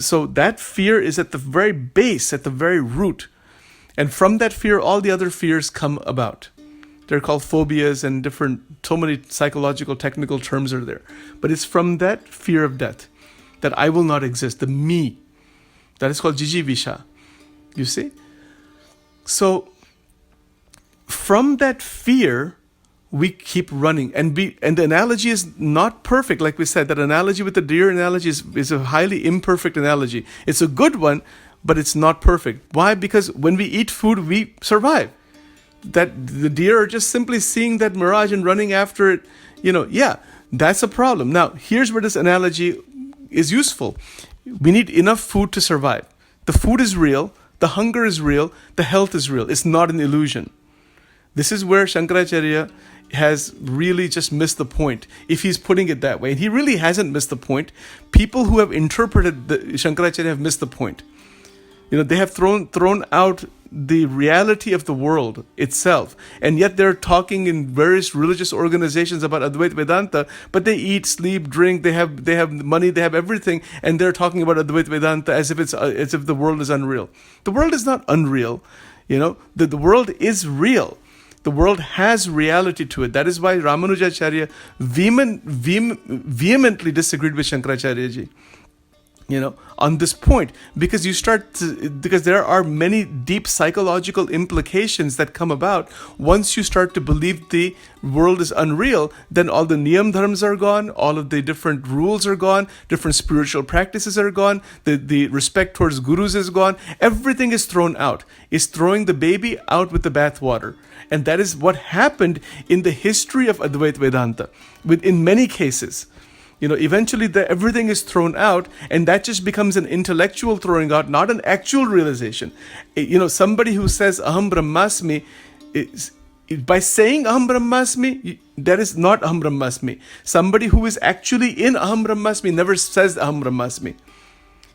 So that fear is at the very base, at the very root. And from that fear, all the other fears come about. They're called phobias and so many psychological, technical terms are there. But it's from that fear of death, that I will not exist, the me. That is called jijivisha. You see? So, from that fear, we keep running. And the analogy is not perfect, like we said. That analogy with the deer analogy is a highly imperfect analogy. It's a good one, but it's not perfect. Why? Because when we eat food, we survive. That the deer are just simply seeing that mirage and running after it, that's a problem. Now, here's where this analogy is useful. We need enough food to survive. The food is real, the hunger is real, the health is real. It's not an illusion. This is where Shankaracharya has really just missed the point, if he's putting it that way. And he really hasn't missed the point. People who have interpreted the Shankaracharya have missed the point. They have thrown out the reality of the world itself, and yet they're talking in various religious organizations about Advaita Vedanta, but they eat, sleep, drink, they have money, they have everything, and they're talking about Advaita Vedanta as if the world is unreal. The world is not unreal. The world is real. The world has reality to it. That is why Ramanujacharya vehemently disagreed with Shankaracharya ji. On this point, because there are many deep psychological implications that come about once you start to believe the world is unreal. Then all the niyam dharmas are gone, all of the different rules are gone, different spiritual practices are gone, the respect towards gurus is gone, everything is thrown out. It's throwing the baby out with the bathwater. And that is what happened in the history of Advaita Vedanta, in many cases. Eventually everything is thrown out, and that just becomes an intellectual throwing out, not an actual realization. Somebody who says Aham Brahmasmi, by saying Aham Brahmasmi, that is not Aham Brahmasmi. Somebody who is actually in Aham Brahmasmi never says Aham Brahmasmi.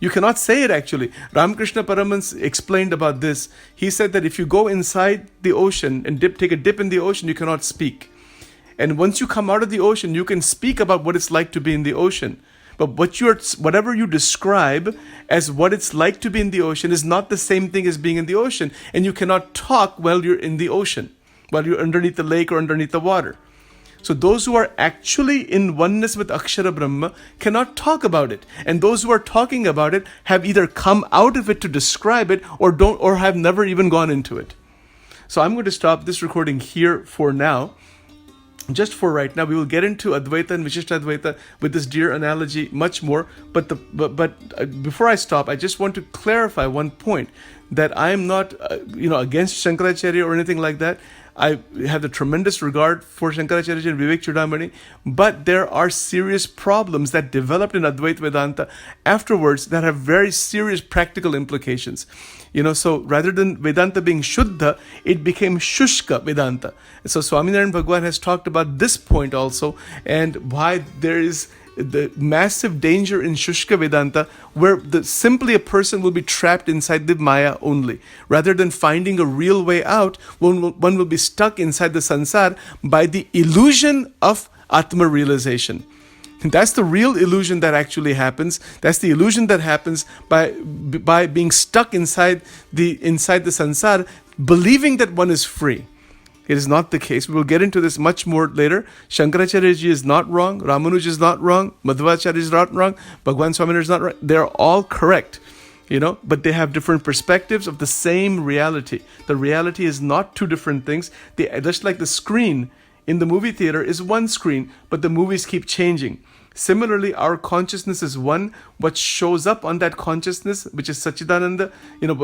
You cannot say it actually. Ramakrishna Paramahans explained about this. He said that if you go inside the ocean and take a dip in the ocean, you cannot speak. And once you come out of the ocean, you can speak about what it's like to be in the ocean. But whatever you describe as what it's like to be in the ocean is not the same thing as being in the ocean. And you cannot talk while you're in the ocean, while you're underneath the lake or underneath the water. So those who are actually in oneness with Akshara Brahma cannot talk about it. And those who are talking about it have either come out of it to describe it or have never even gone into it. So I'm going to stop this recording here for now. Just for right now, we will get into Advaita and Vishishtadvaita with this deer analogy much more. But before I stop, I just want to clarify one point, that I am not against Shankaracharya or anything like that. I have the tremendous regard for Shankaracharya and Vivekchudamani, but there are serious problems that developed in Advaita Vedanta afterwards that have very serious practical implications. So rather than Vedanta being Shuddha, it became Shushka Vedanta. So Swaminarayan Bhagwan has talked about this point also, and why there is the massive danger in Shushka Vedanta, where simply a person will be trapped inside the Maya only. Rather than finding a real way out, one will be stuck inside the Sansar by the illusion of Atma realization. That's the real illusion that actually happens. That's the illusion that happens by being stuck inside the Sansar, believing that one is free. It is not the case. We will get into this much more later. Shankaracharya ji is not wrong. Ramanuja is not wrong. Madhvacharya is not wrong. Bhagwan Swaminarayan is not wrong. They're all correct, but they have different perspectives of the same reality. The reality is not two different things. Just like the screen in the movie theater is one screen, but the movies keep changing. Similarly, our consciousness is one. What shows up on that consciousness, which is Satchidananda,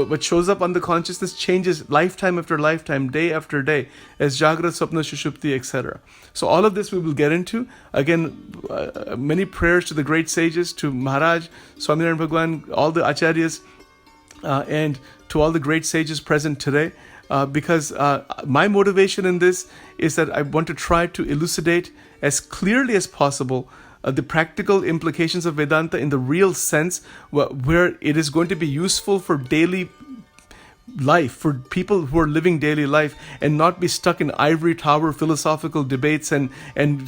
what shows up on the consciousness changes lifetime after lifetime, day after day, as Jagrat, Swapna, Shushupti, etc. So all of this we will get into. Again, many prayers to the great sages, to Maharaj, Swaminarayan Bhagwan, all the acharyas, and to all the great sages present today. Because my motivation in this is that I want to try to elucidate as clearly as possible the practical implications of Vedanta in the real sense, where it is going to be useful for daily life, for people who are living daily life, and not be stuck in ivory tower philosophical debates and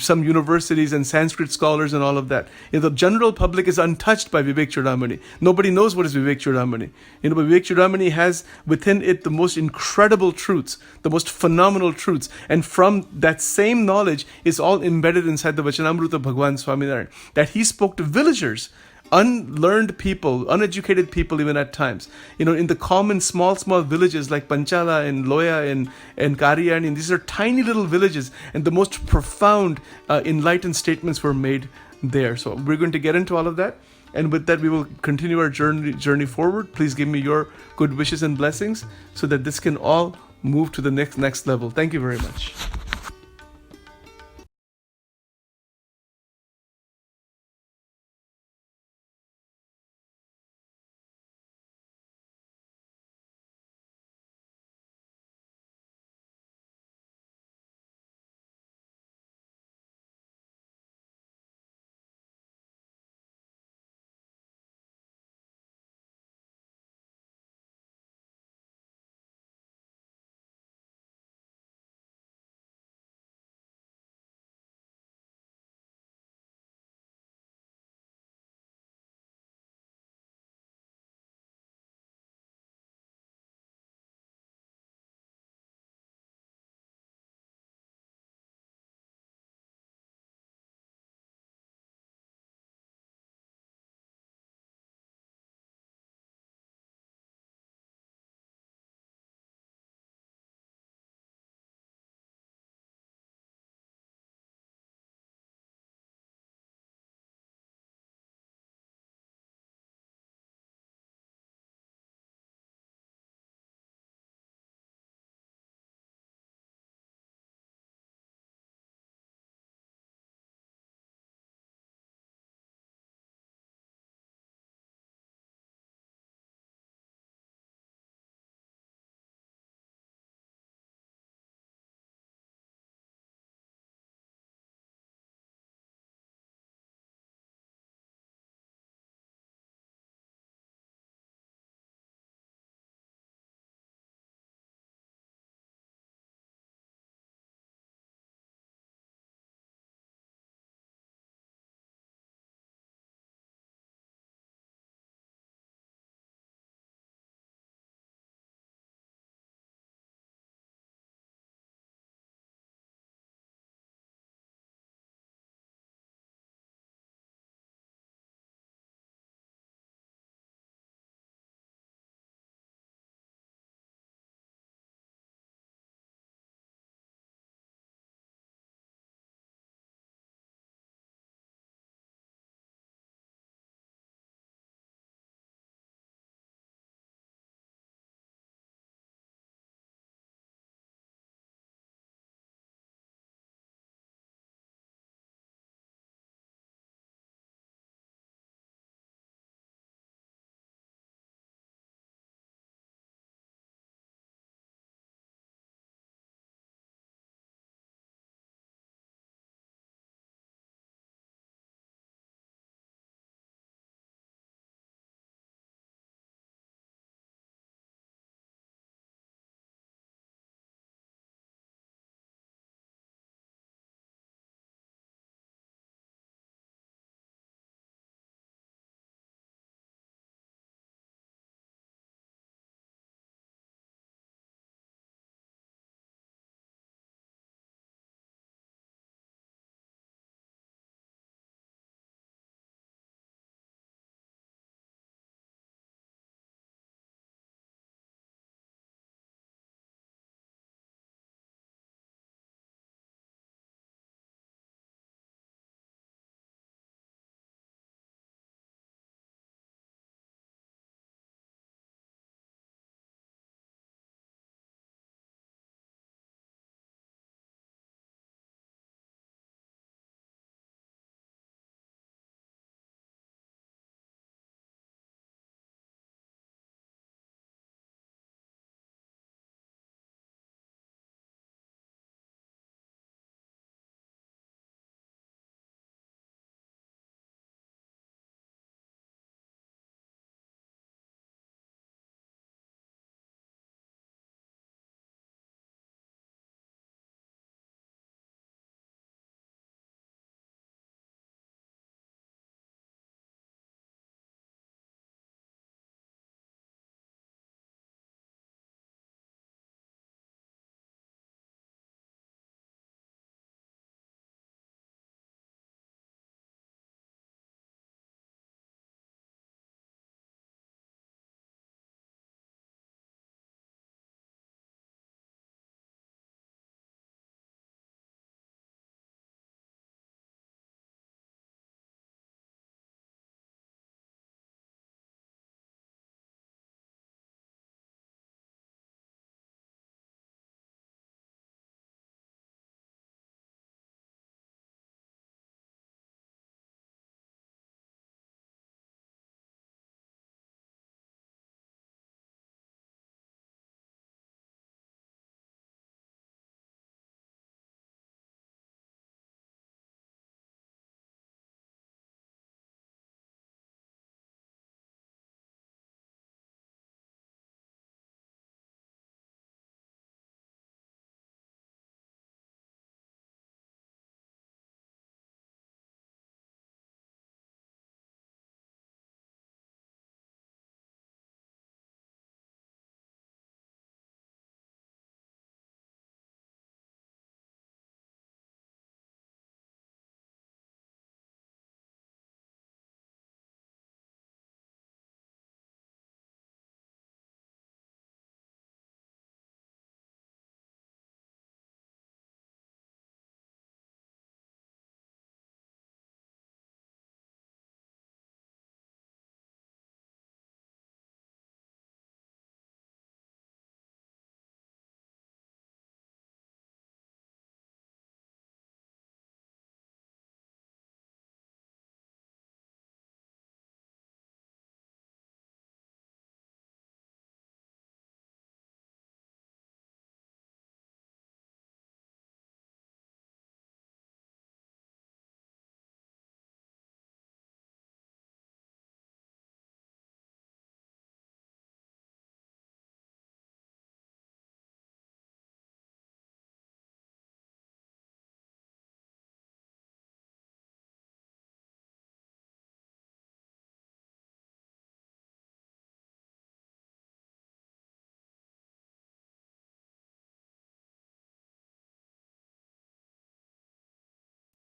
some universities and Sanskrit scholars and all of that. The general public is untouched by Vivekchudamani. Nobody knows what is Vivekchudamani. But Vivekchudamani has within it the most incredible truths, the most phenomenal truths, and from that same knowledge is all embedded inside the Vachanamruta of Bhagwan Swaminarayan, that he spoke to villagers, unlearned people, uneducated people even at times. In the common small villages like Panchala and Loya and Karyani, and these are tiny little villages, and the most profound enlightened statements were made there. So we're going to get into all of that. And with that, we will continue our journey forward. Please give me your good wishes and blessings so that this can all move to the next level. Thank you very much.